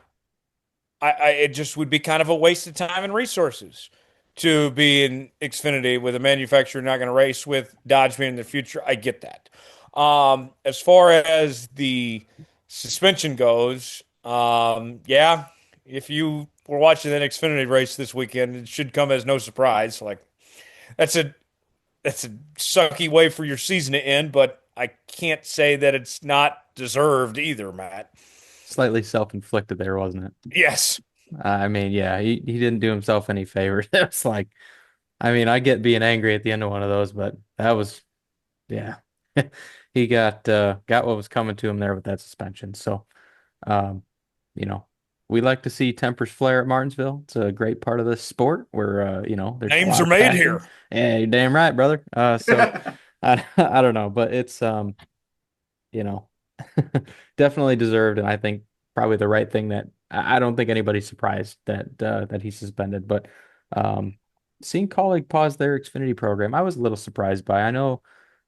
It just would be kind of a waste of time and resources to be in Xfinity with a manufacturer not going to race with Dodge being in the future. I get that. As far as the suspension goes, yeah, if you were watching that Xfinity race this weekend, it should come as no surprise. Like that's a that's a sucky way for your season to end, but I can't say that it's not deserved either, Matt. Slightly self-inflicted there, wasn't it? Yes. I mean, yeah, he didn't do himself any favors. It was like, I mean, I get being angry at the end of one of those, but that was, yeah, he got what was coming to him there with that suspension. So, um, you know, we like to see tempers flare at Martinsville. It's a great part of this sport where there's a Names lot are of made passion. here. Yeah, you're damn right, brother. So I don't know, but it's you know, definitely deserved, and I think probably the right thing that I don't think anybody's surprised that he's suspended. But um, seeing colleague pause their Xfinity program, I was a little surprised by. I know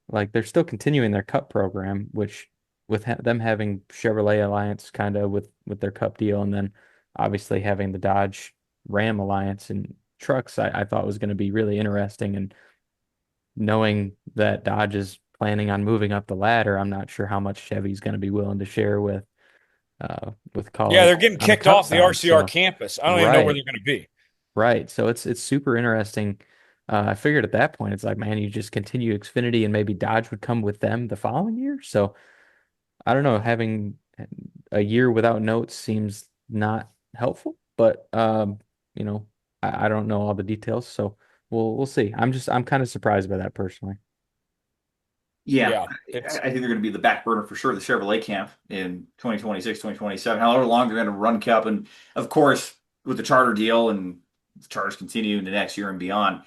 like they're still continuing their Cup program, which with them having Chevrolet Alliance kind of with their Cup deal, and then obviously having the Dodge Ram Alliance and trucks, I thought was going to be really interesting. And knowing that Dodge is planning on moving up the ladder, I'm not sure how much Chevy's going to be willing to share with Yeah, colleague they're getting on the kicked Cup off the side. RCR So campus. I don't even know where right, they're going to be. right. So it's super interesting. I figured at that point it's like, man, you just continue Xfinity and maybe Dodge would come with them the following year. So I don't know, having a year without notes seems not helpful, but I don't know all the details, so we'll see. I'm kind of surprised by that personally. Yeah, Yeah, I it's think they're going to be the back burner for sure, the Chevrolet camp in 2026, 2027, however long they're going to run Cup. And of course, with the charter deal and the charters continue into next year and beyond,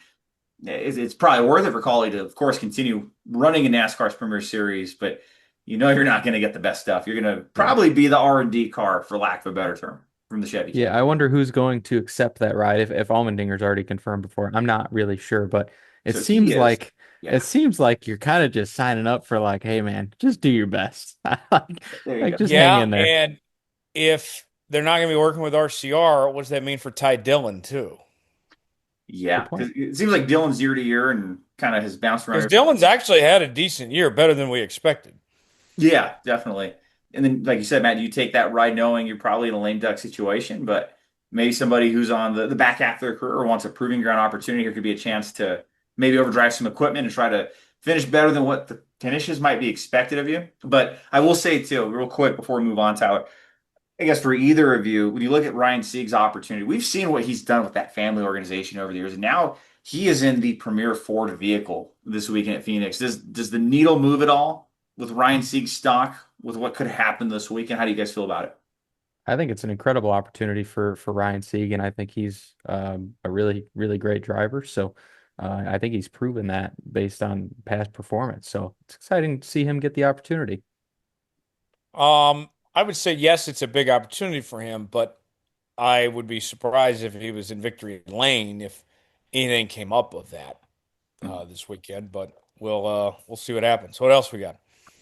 it's probably worth it for Collie to, of course, continue running in NASCAR's Premier Series, but you're not going to get the best stuff. You're going to Yeah. probably be the R&D car, for lack of a better term, from the Chevy Yeah, camp. I wonder who's going to accept that ride if Allmendinger's already confirmed before. I'm not really sure, but it So he seems is, like yeah, you're kind of just signing up for like, hey man, just do your best. Like, there you like go. just hang yeah, in there. and if they're not going to be working with RCR, what does that mean for Ty Dillon too? Good Yeah, point. because it seems like Dylan's year to year and kind of has bounced Because around. Dillon's actually had a decent year, better than we expected. Yeah, definitely. And then, like you said, Matt, you take that ride knowing you're probably in a lame duck situation, but maybe somebody who's on the back half of their career or wants a proving ground opportunity here could be a chance to maybe overdrive some equipment and try to finish better than what the finishes might be expected of you. But I will say, too, real quick before we move on, Tyler, I guess for either of you, when you look at Ryan Sieg's opportunity, we've seen what he's done with that family organization over the years, and now he is in the premier Ford vehicle this weekend at Phoenix. Does the needle move at all with Ryan Sieg's stock with what could happen this weekend? How do you guys feel about it? I think it's an incredible opportunity for Ryan Sieg, and I think he's a really, really great driver. So I think he's proven that based on past performance. So it's exciting to see him get the opportunity. I would say yes, it's a big opportunity for him, but I would be surprised if he was in victory lane if anything came up of that this weekend. But we'll see what happens. What else we got?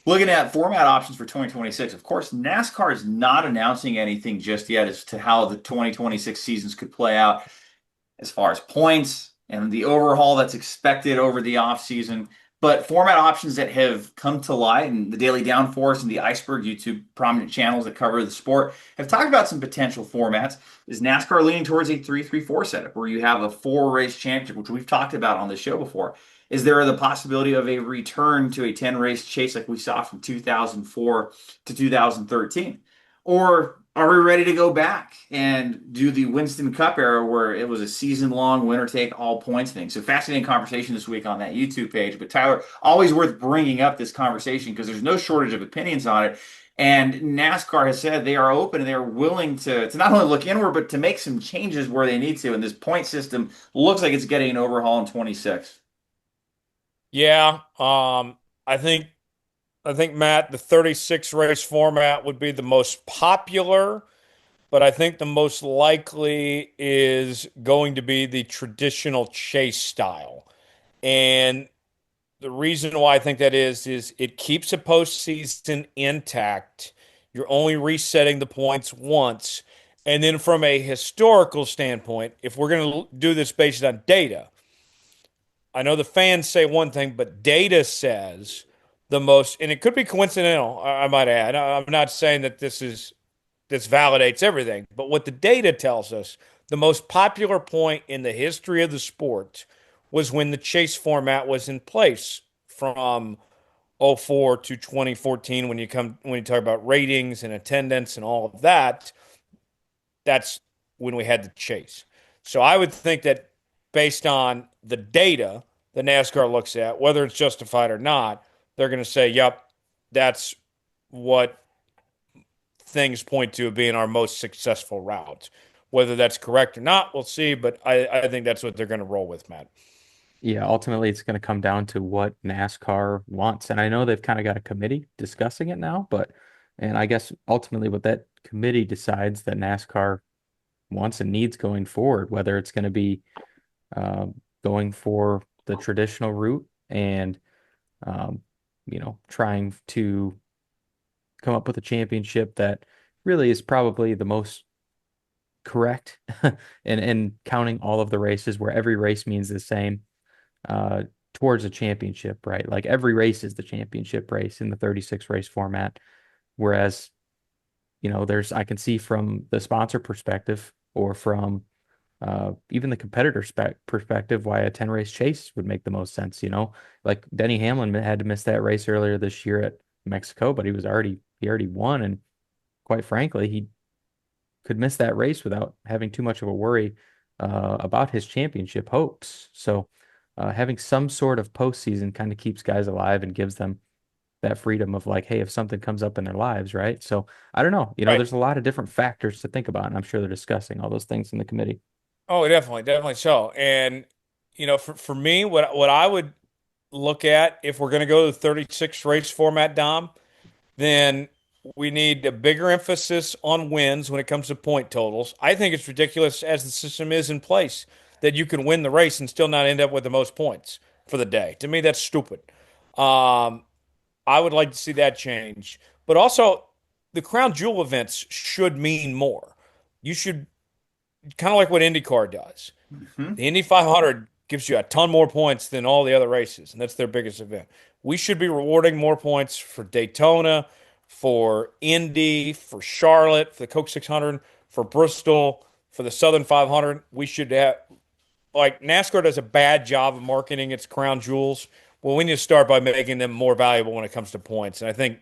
Looking at format options for 2026, of course, NASCAR is not announcing anything just yet as to how the 2026 seasons could play out as far as points and the overhaul that's expected over the offseason. But format options that have come to light, and the Daily Downforce and the Iceberg YouTube prominent channels that cover the sport have talked about some potential formats. Is NASCAR leaning towards a 3-3-4 setup where you have a four race championship, which we've talked about on the show before? Is there the possibility of a return to a 10 race chase like we saw from 2004 to 2013? Or are we ready to go back and do the Winston Cup era where it was a season long winner take all points thing? So fascinating conversation this week on that YouTube page. But Tyler, always worth bringing up this conversation because there's no shortage of opinions on it. And NASCAR has said they are open and they're willing to not only look inward, but to make some changes where they need to. And this point system looks like it's getting an overhaul in 26. Yeah, I think Matt, the 36 race format would be the most popular, but I think the most likely is going to be the traditional chase style. And the reason why I think that is it keeps a postseason intact. You're only resetting the points once. And then from a historical standpoint, if we're going to do this based on data, I know the fans say one thing, but data says the most, and it could be coincidental, I might add. I'm not saying that this validates everything, but what the data tells us, the most popular point in the history of the sport was when the chase format was in place from '04 to 2014 when you talk about ratings and attendance and all of that, that's when we had the chase. So I would think that based on the data that NASCAR looks at, whether it's justified or not, they're going to say, yep, that's what things point to being our most successful route. Whether that's correct or not, we'll see. But I think that's what they're going to roll with, Matt. Yeah, ultimately it's going to come down to what NASCAR wants. And I know they've kind of got a committee discussing it now, and I guess ultimately what that committee decides that NASCAR wants and needs going forward, whether it's going to be uh, going for the traditional route and, um, trying to come up with a championship that really is probably the most correct and counting all of the races where every race means the same uh, towards a championship, right? Like every race is the championship race in the 36 race format. Whereas, I can see from the sponsor perspective or from even the competitor perspective why a 10 race chase would make the most sense. Like Denny Hamlin had to miss that race earlier this year at Mexico, but he already won. And quite frankly, he could miss that race without having too much of a worry about his championship hopes. So having some sort of postseason kind of keeps guys alive and gives them that freedom of like, hey, if something comes up in their lives, right? So I don't know. Right. There's a lot of different factors to think about, and I'm sure they're discussing all those things in the committee. Oh, definitely, definitely so. And for me, what I would look at if we're going to go to the 36 race format, Dom, then we need a bigger emphasis on wins when it comes to point totals. I think it's ridiculous as the system is in place that you can win the race and still not end up with the most points for the day. To me, that's stupid. Um, I would like to see that change. But also, the crown jewel events should mean more. You should kind of like what IndyCar does. Mhm. The Indy 500 gives you a ton more points than all the other races, and that's their biggest event. We should be rewarding more points for Daytona, for Indy, for Charlotte, for the Coke 600, for Bristol, for the Southern 500. We should have, like, NASCAR does a bad job of marketing its crown jewels. Well, we need to start by making them more valuable when it comes to points. And I think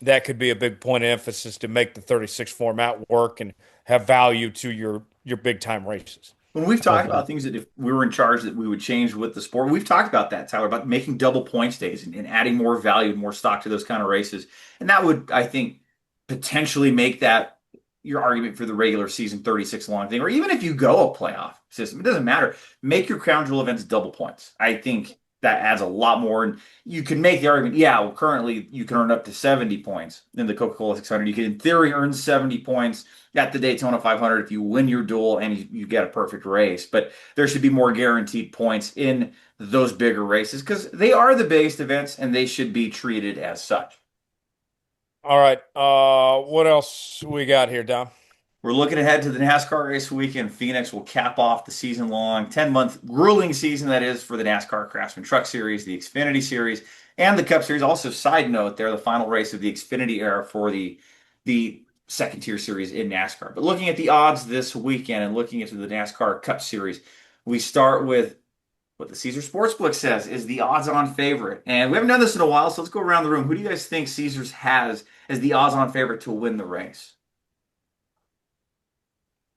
that could be a big point of emphasis to make the 36 format work and have value to your big time races. When we've I love talked that. about things that if we were in charge that we would change with the sport, we've talked about that, Tyler, about making double points days and adding more value and more stock to those kind of races. And that would, I think, potentially make that your argument for the regular season 36 long thing. Or even if you go a playoff system, it doesn't matter. Make your crown jewel events double points. I think that adds a lot more. And you can make the argument, yeah, well, currently you can earn up to 70 points in the Coca-Cola 600. You can, in theory, earn 70 points at the Daytona 500 if you win your duel and you get a perfect race. But there should be more guaranteed points in those bigger races because they are the biggest events and they should be treated as such. All right. What else we got here, Dom? We're looking ahead to the NASCAR race weekend. Phoenix will cap off the season-long, 10-month grueling season that is for the NASCAR Craftsman Truck Series, the Xfinity Series, and the Cup Series. Also, side note, they're the final race of the Xfinity era for the second tier series in NASCAR. But looking at the odds this weekend and looking into the NASCAR Cup Series, we start with what the Caesar Sportsbook says is the odds-on favorite. And we haven't done this in a while, so let's go around the room. Who do you guys think Caesars has as the odds-on favorite to win the race?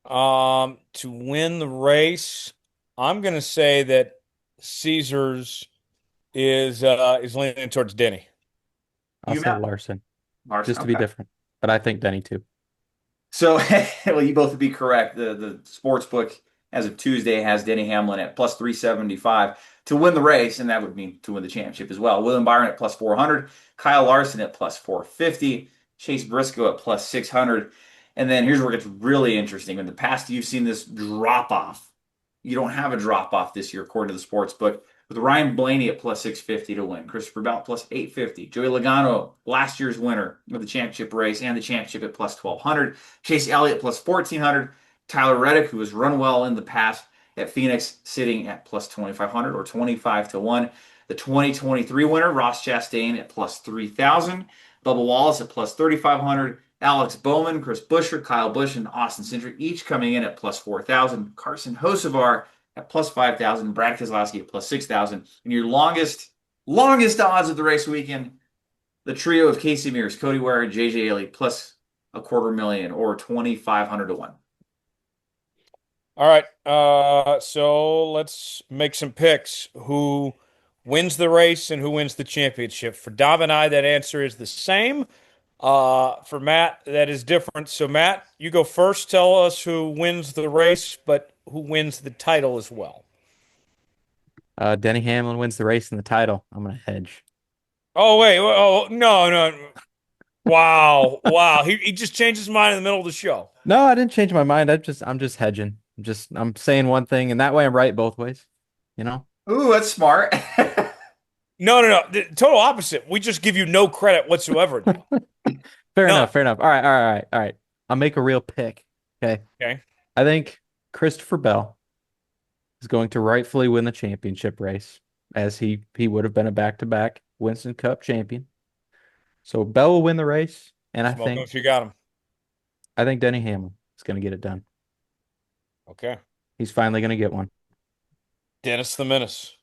To win the race, I'm gonna say that Caesars is leaning towards Denny. I'll You, say Matt? Larson, Larson. just to be Okay. different. But I think Denny too. So, well, you both would be correct. The sports book as of Tuesday has Denny Hamlin at plus 375 to win the race, and that would mean to win the championship as well. William Byron at plus 400, Kyle Larson at plus 450, Chase Briscoe at plus 600. And then here's where it gets really interesting. In the past, you've seen this drop off. You don't have a drop off this year, according to the sports book, with Ryan Blaney at plus 650 to win, Christopher Bell plus 850, Joey Logano, last year's winner of the championship race and the championship at plus 1200, Chase Elliott plus 1400, Tyler Reddick, who has run well in the past at Phoenix, sitting at plus 2500 or 25 to 1. The 2023 winner, Ross Chastain at plus 3000, Bubba Wallace at plus 3500, Alex Bowman, Chris Buescher, Kyle Busch, and Austin Cindric each coming in at plus 4,000. Carson Hocevar at plus 5,000, Brad Keselowski at plus 6,000. And your longest odds of the race weekend, the trio of Casey Mears, Cody Ware, and JJ Haley plus a quarter million or 2,500 to 1. All right. So let's make some picks. Who wins the race and who wins the championship? For Dom and I, that answer is the same. For Matt, that is different. So Matt, you go first. Tell us who wins the race, but who wins the title as well. Denny Hamlin wins the race and the title. I'm gonna hedge. Oh wait. Oh no, no. Wow. Wow. He just changed his mind in the middle of the show. No, I didn't change my mind. I'm just hedging. I'm saying one thing, and that way I'm right both ways. You know? Ooh, that's smart. No, no, no. The total opposite. We just give you no credit whatsoever now. Fair None. enough. Fair enough. All right. All right. All right. All right. I'll make a real pick. Okay. Okay. I think Christopher Bell is going to rightfully win the championship race, as he would have been a back-to-back Winston Cup champion. So Bell will win the race, and I Smoke him think if you got him. I think Denny Hamlin is going to get it done. Okay. He's finally going to get one. Dennis the Menace.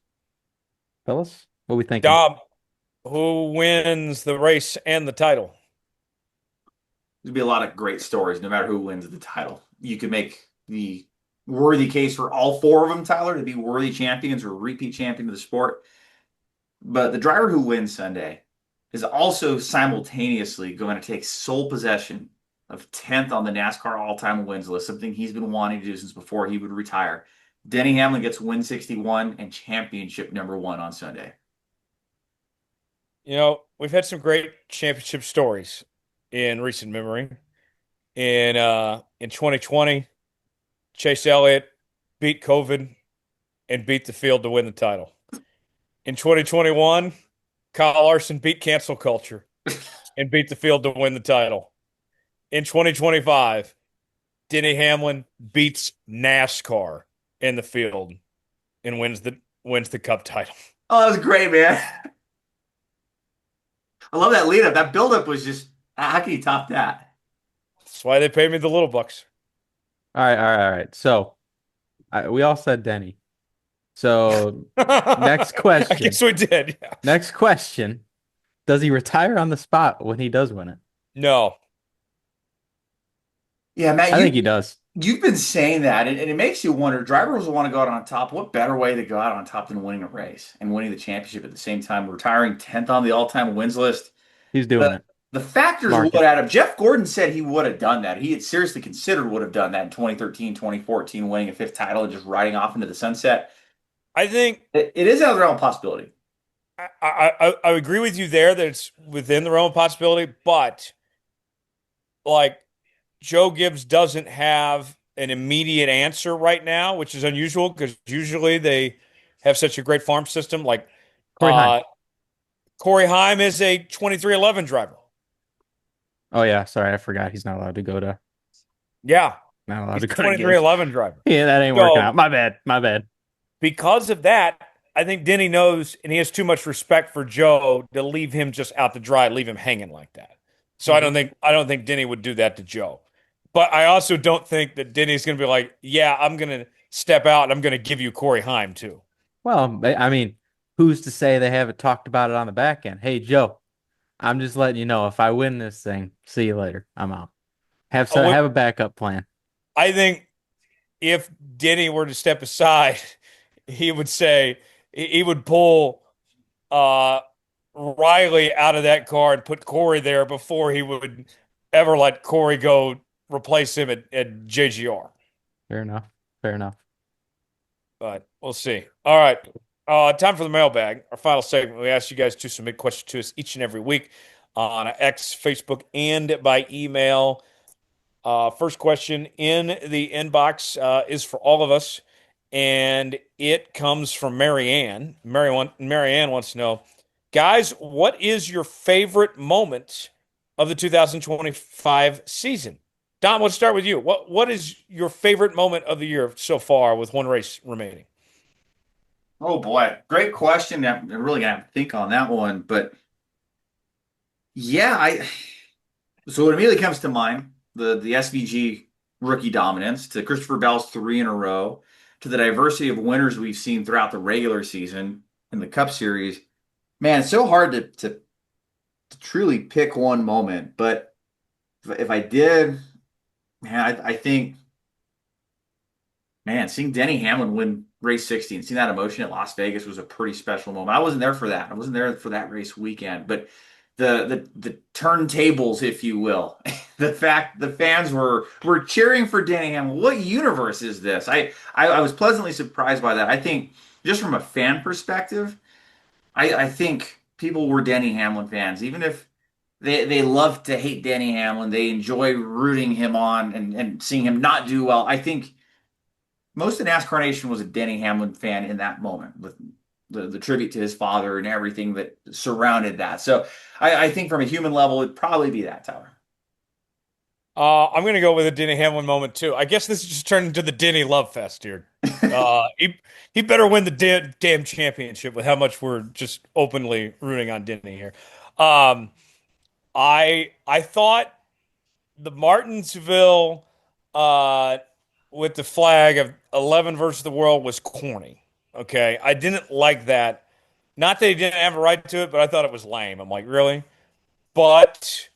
Fellas, what we thinking? Dom, who wins the race and the title? There'd be a lot of great stories no matter who wins the title. You could make the worthy case for all four of them, Tyler, to be worthy champions or repeat champion of the sport. But the driver who wins Sunday is also simultaneously going to take sole possession of 10th on the NASCAR all-time wins list, something he's been wanting to do since before he would retire. Denny Hamlin gets win 61 and championship number 1 on Sunday. You know, we've had some great championship stories in recent memory. In 2020, Chase Elliott beat COVID and beat the field to win the title. In 2021, Kyle Larson beat cancel culture and beat the field to win the title. In 2025, Denny Hamlin beats NASCAR in the field and wins the Cup title. Oh, that was great, man. I love that lead up. That build up was just, how can you top that? That's why they paid me the little bucks. All right. All right. All right. So we all said Denny. So next I question. guess we did. Yeah. Next question. Does he retire on the spot when he does win it? No. Yeah, Matt, I think he does. you've been saying that, and it makes you wonder, drivers will want to go out on top. What better way to go out on top than winning a race and winning the championship at the same time, retiring 10th on the all-time wins list? He's doing it. The factors Mark would it. add up. Jeff Gordon said he would have done that. He had seriously considered would have done that in 2013, 2014, winning a fifth title and just riding off into the sunset. I think It is out of the realm of possibility. I agree with you there that it's within the realm of possibility, but like Joe Gibbs doesn't have an immediate answer right now, which is unusual because usually they have such a great farm system. Like Corey Heim. Corey Heim is a 2311 driver. Oh yeah, sorry, I forgot he's not allowed to go to Yeah, not allowed he's to a go to games. 2311 driver. Yeah, that ain't working So out. My bad. My bad. because of that, I think Denny knows and he has too much respect for Joe to leave him just out to dry, leave him hanging like that. So Mhm. I don't think Denny would do that to Joe. But I also don't think that Denny's going to be like, yeah, I'm going to step out and I'm going to give you Corey Heim too. Well, I mean, who's to say they haven't talked about it on the back end? Hey, Joe, I'm just letting you know if I win this thing, see you later. I'm out. Have a backup plan. I think if Denny were to step aside, he would say he would pull uh, Riley out of that car and put Corey there before he would ever let Corey go replace him at JGR. Fair enough. Fair enough. But we'll see. All right. Time for the mailbag, our final segment. We ask you guys to submit questions to us each and every week on X, Facebook, and by email. First question in the inbox is for all of us, and it comes from Marianne. Marianne wants to know, guys, what is your favorite moment of the 2025 season? Don, let's start with you. What is your favorite moment of the year so far with one race remaining? Oh boy, great question. I'm really gonna have to think on that one, but yeah, I so what immediately comes to mind the SVG rookie dominance to Christopher Bell's three in a row to the diversity of winners we've seen throughout the regular season in the Cup Series. Man, it's so hard to truly pick one moment, but if I did, man, I think, man, seeing Denny Hamlin win race 60 and seeing that emotion at Las Vegas was a pretty special moment. I wasn't there for that. I wasn't there for that race weekend, but the turntables, if you will, the fact the fans were cheering for Denny Hamlin. What universe is this? I was pleasantly surprised by that. I think just from a fan perspective, I think people were Denny Hamlin fans, even if they love to hate Denny Hamlin. They enjoy rooting him on and seeing him not do well. I think most of NASCAR Nation was a Denny Hamlin fan in that moment with the tribute to his father and everything that surrounded that. So I think from a human level, it'd probably be that, Tyler. I'm going to go with a Denny Hamlin moment too. I guess this just turned into the Denny love fest here. He better win the damn championship with how much we're just openly rooting on Denny here. Um, I thought the Martinsville uh, with the flag of 11 versus the world was corny. Okay, I didn't like that. Not that he didn't have a right to it, but I thought it was lame. I'm like, really? But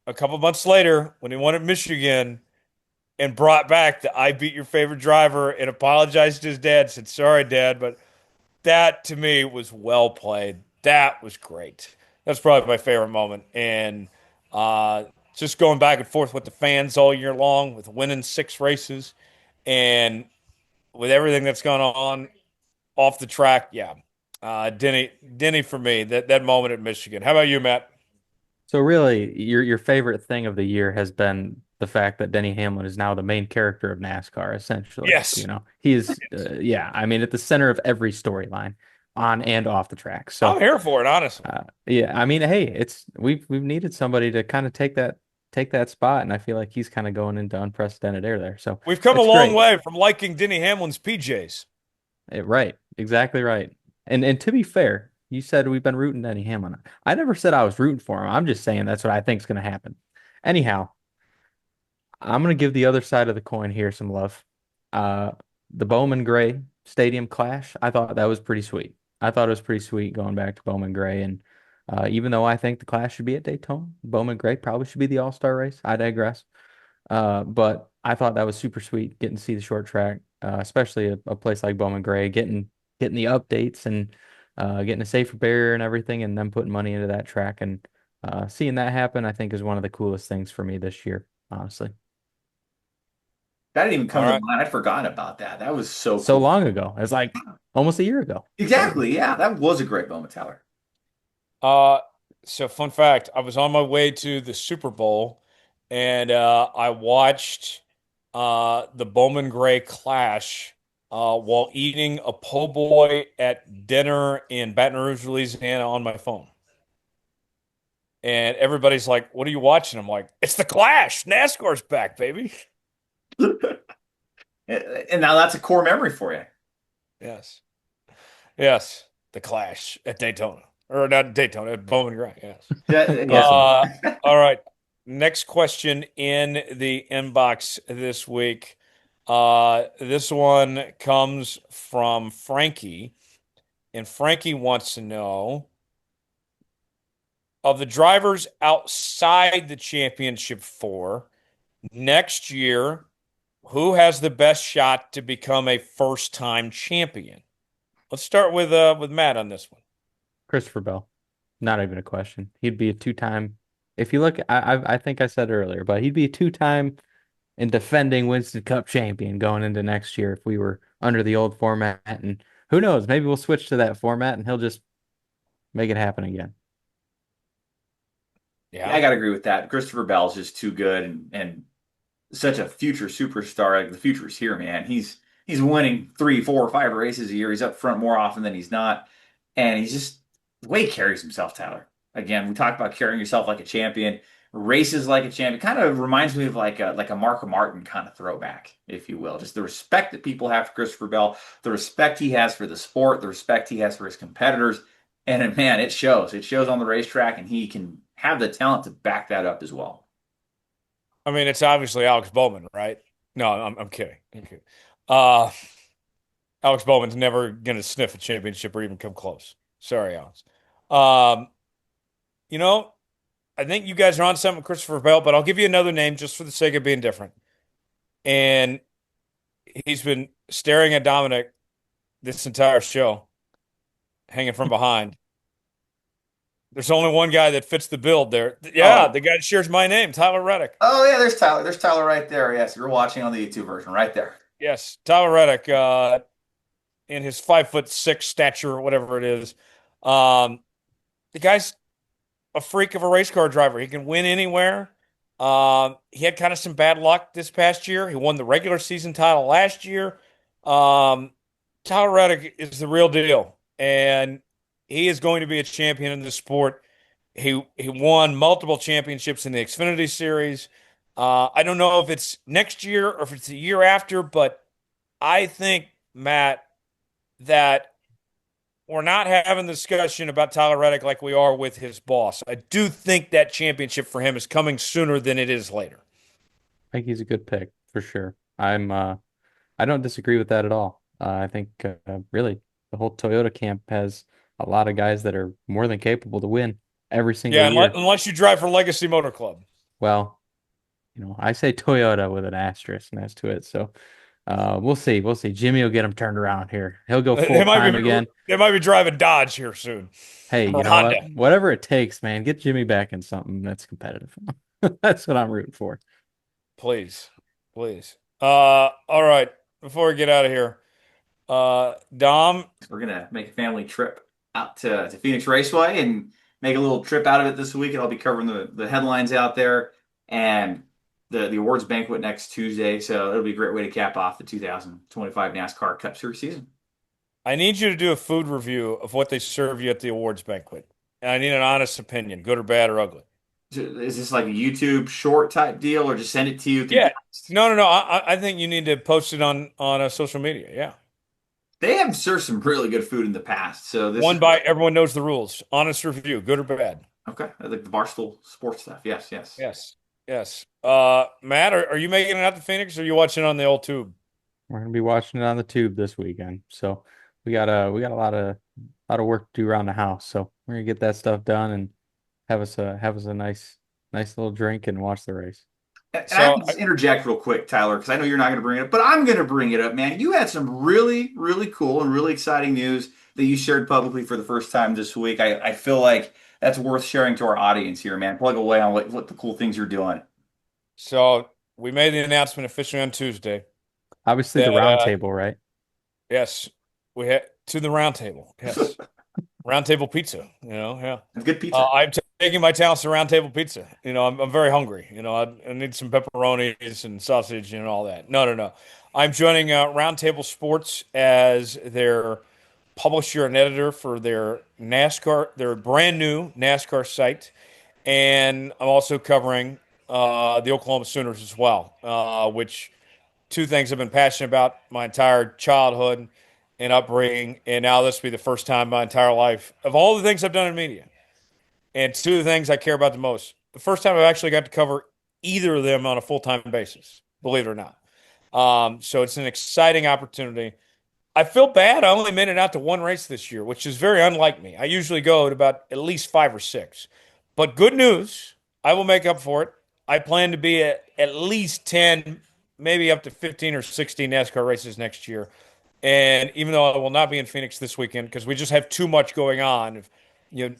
a couple months later, when he won at Michigan and brought back the I beat your favorite driver and apologized to his dad, said, sorry, Dad, but that to me was well played. That was great. That's probably my favorite moment. And uh, just going back and forth with the fans all year long, with winning 6 races and with everything that's gone on off the track. Yeah. Denny for me, that moment at Michigan. How about you, Matt? So really, your favorite thing of the year has been the fact that Denny Hamlin is now the main character of NASCAR, essentially. Yes. He is, yeah, I mean, at the center of every storyline on and off the track. I'm So, here for it, honestly. yeah, I mean, hey, it's we've needed somebody to kind of take that spot, and I feel like he's kind of going into unprecedented air there. So We've come a it's long great. way from liking Denny Hamlin's PJs. Right, exactly right. And to be fair, you said we've been rooting Denny Hamlin. I never said I was rooting for him. I'm just saying that's what I think is going to happen. Anyhow, I'm going to give the other side of the coin here some love. Uh, the Bowman Gray Stadium Clash, I thought that was pretty sweet. I thought it was pretty sweet going back to Bowman Gray. And even though I think the Clash should be at Daytona, Bowman Gray probably should be the All-Star race. I digress. But I thought that was super sweet getting to see the short track, especially a place like Bowman Gray, getting the updates and getting a safer barrier and everything, and then putting money into that track and seeing that happen, I think is one of the coolest things for me this year, honestly. That didn't even All come to right. mind. I'd forgotten about that. That was so So cool. long ago. It's like almost a year ago. Crazy. Exactly. Yeah, that was a great moment, Tyler. Uh, so fun fact, I was on my way to the Super Bowl and I watched the Bowman Gray Clash while eating a po' boy at dinner in Baton Rouge, Louisiana on my phone. And everybody's like, "What are you watching?" I'm like, "It's the Clash. NASCAR's back, baby." And now that's a core memory for you. Yes. Yes. The Clash at Daytona. Or not Daytona, at Bowman Gray. Yes. Yes. Uh, all right. Next question in the inbox this week. This one comes from Frankie, and Frankie wants to know of the drivers outside the championship four next year, who has the best shot to become a first-time champion? Let's start with Matt on this one. Christopher Bell. Not even a question. He'd be a two-time. If you look, I think I said earlier, but he'd be a two-time and defending Winston Cup champion going into next year if we were under the old format. And who knows? Maybe we'll switch to that format and he'll just make it happen again. Yeah, I got to agree with that. Christopher Bell's just too good and such a future superstar. Like the future is here, man. He's winning 3, 4, 5 races a year. He's up front more often than he's not, and he's just the way he carries himself, Tyler. Again, we talk about carrying yourself like a champion, races like a champion. Kind of reminds me of like a Marco Martin kind of throwback, if you will. Just the respect that people have for Christopher Bell, the respect he has for the sport, the respect he has for his competitors, and man, it shows. It shows on the racetrack, and he can have the talent to back that up as well. I mean, it's obviously Alex Bowman, right? No, I'm kidding. I'm kidding. Uh, Alex Bowman's never going to sniff a championship or even come close. Sorry, Alex. Um, you know, I think you guys are on something with Christopher Bell, but I'll give you another name just for the sake of being different. And he's been staring at Dominic this entire show, hanging from behind. There's only one guy that fits the build there. Yeah, Oh, the guy that shares my name, Tyler Reddick. oh yeah, there's Tyler. There's Tyler right there. Yes, you're watching on the YouTube version right there. Yes, Tyler Reddick, in his 5'6" stature, or whatever it is. Um, the guy's a freak of a race car driver. He can win anywhere. He had kind of some bad luck this past year. He won the regular season title last year. Um, Tyler Reddick is the real deal, and he is going to be a champion in this sport. He won multiple championships in the Xfinity Series. I don't know if it's next year or if it's the year after, but I think, Matt, that we're not having the discussion about Tyler Reddick like we are with his boss. I do think that championship for him is coming sooner than it is later. I think he's a good pick for sure. I don't disagree with that at all. I think really the whole Toyota camp has a lot of guys that are more than capable to win every single Yeah, year. unless you drive for Legacy Motor Club. Well, I say Toyota with an asterisk next to it. So we'll see. We'll see. Jimmy will get him turned around here. He'll go full time again. They might be driving Dodge here soon. Hey, Or you know Honda. what? Whatever it takes, man. Get Jimmy back in something that's competitive. That's what I'm rooting for. Please. Please. All right. Before we get out of here, Dom, We're gonna make a family trip out to Phoenix Raceway and make a little trip out of it this week. And I'll be covering the headlines out there and the awards banquet next Tuesday. So it'll be a great way to cap off the 2025 NASCAR Cup Series season. I need you to do a food review of what they serve you at the awards banquet. And I need an honest opinion, good or bad or ugly. Is this like a YouTube short type deal, or just send it to you through Yeah. text? No, no, no. I think you need to post it on social media. Yeah. They have served some really good food in the past, so this One is by everyone knows the rules. Honest review, good or bad. okay. I like the Barstool Sports stuff. Yes, yes. Yes. Yes. Matt, are you making it out to Phoenix or are you watching on the old tube? We're gonna be watching it on the tube this weekend. So we got a lot of work to do around the house. So we're gonna get that stuff done and have us a nice little drink and watch the race. And I So have to just interject real quick, Tyler, because I know you're not going to bring it up, but I'm going to bring it up, man. You had some really, really cool and really exciting news that you shared publicly for the first time this week. I feel like that's worth sharing to our audience here, man. Plug away on what the cool things you're doing. so we made the announcement officially on Tuesday Obviously the that round table, right? yes, we had to the round table. Yes. Round table pizza, yeah. It's good pizza. I'm taking my talents to round table pizza. I'm very hungry. I need some pepperonis and sausage and all that. No, no, no. I'm joining Roundtable Sports as their publisher and editor for their NASCAR, their brand new NASCAR site. and I'm also covering the Oklahoma Sooners as well, which two things I've been passionate about my entire childhood and upbringing, and now this will be the first time in my entire life of all the things I've done in media, and two of the things I care about the most. The first time I've actually got to cover either of them on a full-time basis, believe it or not. So it's an exciting opportunity. I feel bad. I only made it out to one race this year, which is very unlike me. I usually go to about at least five or six. But good news, I will make up for it. I plan to be at least 10, maybe up to 15 or 16 NASCAR races next year. And even though I will not be in Phoenix this weekend because we just have too much going on,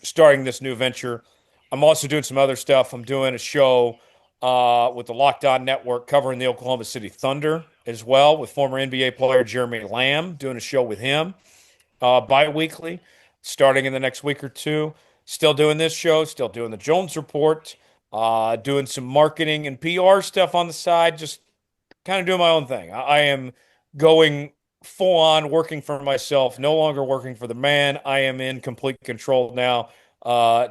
starting this new venture, I'm also doing some other stuff. I'm doing a show with the Locked On Network covering the Oklahoma City Thunder as well with former NBA player Jeremy Lamb, doing a show with him bi-weekly, starting in the next week or two. Still doing this show, still doing the Jones Report, doing some marketing and PR stuff on the side, just kind of doing my own thing. I am going full on working for myself, no longer working for the man. I am in complete control now.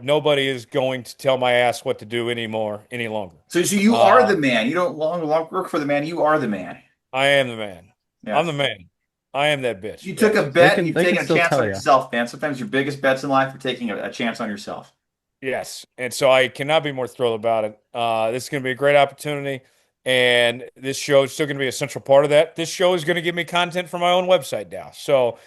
Nobody is going to tell my ass what to do anymore, any longer. So you are the man. You don't long work for the man. You are the man. I am the man. Yeah. I'm the man. I am that bitch. You took a bet and you've they taken can a still chance tell on you. yourself, man. Sometimes your biggest bets in life are taking a chance on yourself. Yes. And so I cannot be more thrilled about it. This is going to be a great opportunity. And this show is still going to be a central part of that. This show is going to give me content for my own website now. So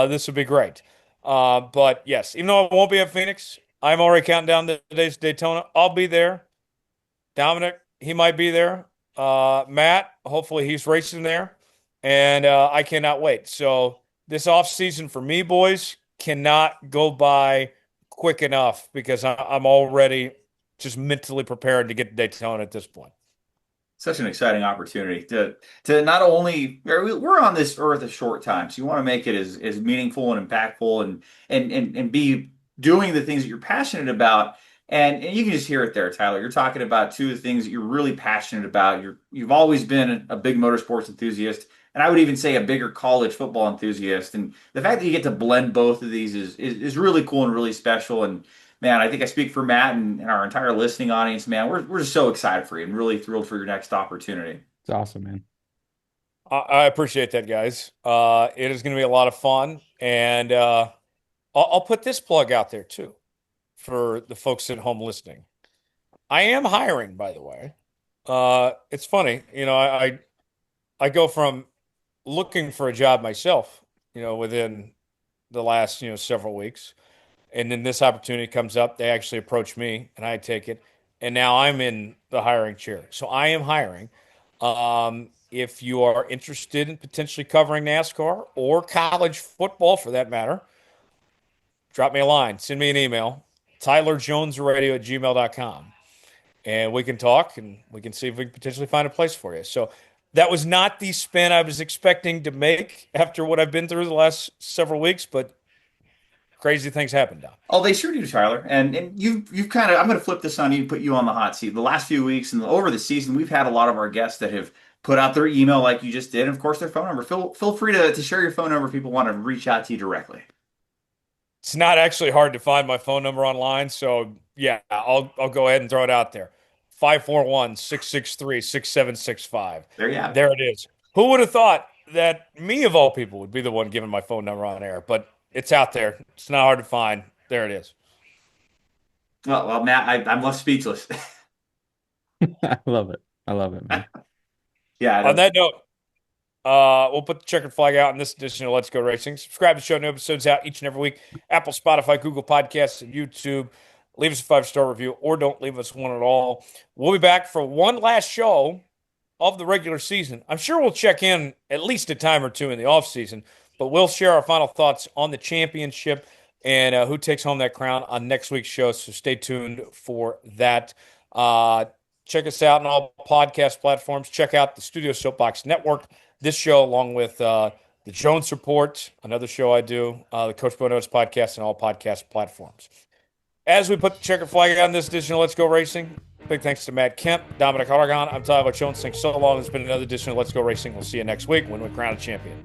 this will be great. But yes, even though I won't be at Phoenix, I'm already counting down the days to Daytona. I'll be there. Dominic, he might be there. Matt, hopefully he's racing there. And I cannot wait. So this off season for me, boys, cannot go by quick enough because I'm already just mentally prepared to get to Daytona at this point. Such an exciting opportunity to not only we're on this earth a short time, so you want to make it as meaningful and impactful and be doing the things that you're passionate about. And you can just hear it there, Tyler. You're talking about two of the things that you're really passionate about. You've always been a big motorsports enthusiast, and I would even say a bigger college football enthusiast. And the fact that you get to blend both of these is really cool and really special. And man, I think I speak for Matt and our entire listening audience, man. We're just so excited for you and really thrilled for your next opportunity. It's awesome, man. I appreciate that, guys. It is going to be a lot of fun. And I'll put this plug out there, too, for the folks at home listening. I am hiring, by the way. It's funny. I go from looking for a job myself, within the last, several weeks. And then this opportunity comes up. They actually approach me and I take it. And now I'm in the hiring chair. So I am hiring. If you are interested in potentially covering NASCAR or college football for that matter, drop me a line. Send me an email, tylerjonesradio@gmail.com. And we can talk and we can see if we can potentially find a place for you. So that was not the spin I was expecting to make after what I've been through the last several weeks, but crazy things happen, Dom. Oh, they sure do, Tyler. And you've kind of I'm going to flip this on you, put you on the hot seat. The last few weeks and over the season, we've had a lot of our guests that have put out their email like you just did, and of course their phone number. Feel free to share your phone number if people want to reach out to you directly. It's not actually hard to find my phone number online, so yeah, I'll go ahead and throw it out there. 541-663-6765. There you have it. There it is. Who would have thought that me of all people would be the one giving my phone number on air? But it's out there. It's not hard to find. There it is. Well, Matt, I'm left speechless. I love it. I love it, man. Yeah. On that note, we'll put the checkered flag out in this edition of Let's Go Racing. Subscribe to the show. New episodes out each and every week. Apple, Spotify, Google Podcasts, and YouTube. Leave us a 5-star review or don't leave us one at all. We'll be back for one last show of the regular season. I'm sure we'll check in at least a time or two in the offseason, but we'll share our final thoughts on the championship and who takes home that crown on next week's show. So stay tuned for that. Check us out on all podcast platforms. Check out the Studio Soapbox Network. This show, along with the Jones Report, another show I do, the Coach Bo Notes podcast, and all podcast platforms. As we put the checkered flag on this edition of Let's Go Racing, big thanks to Matt Kemp, Dominic Aragon. I'm Tyler Jones. Thanks so long. It's been another edition of Let's Go Racing. We'll see you next week when we crown a champion.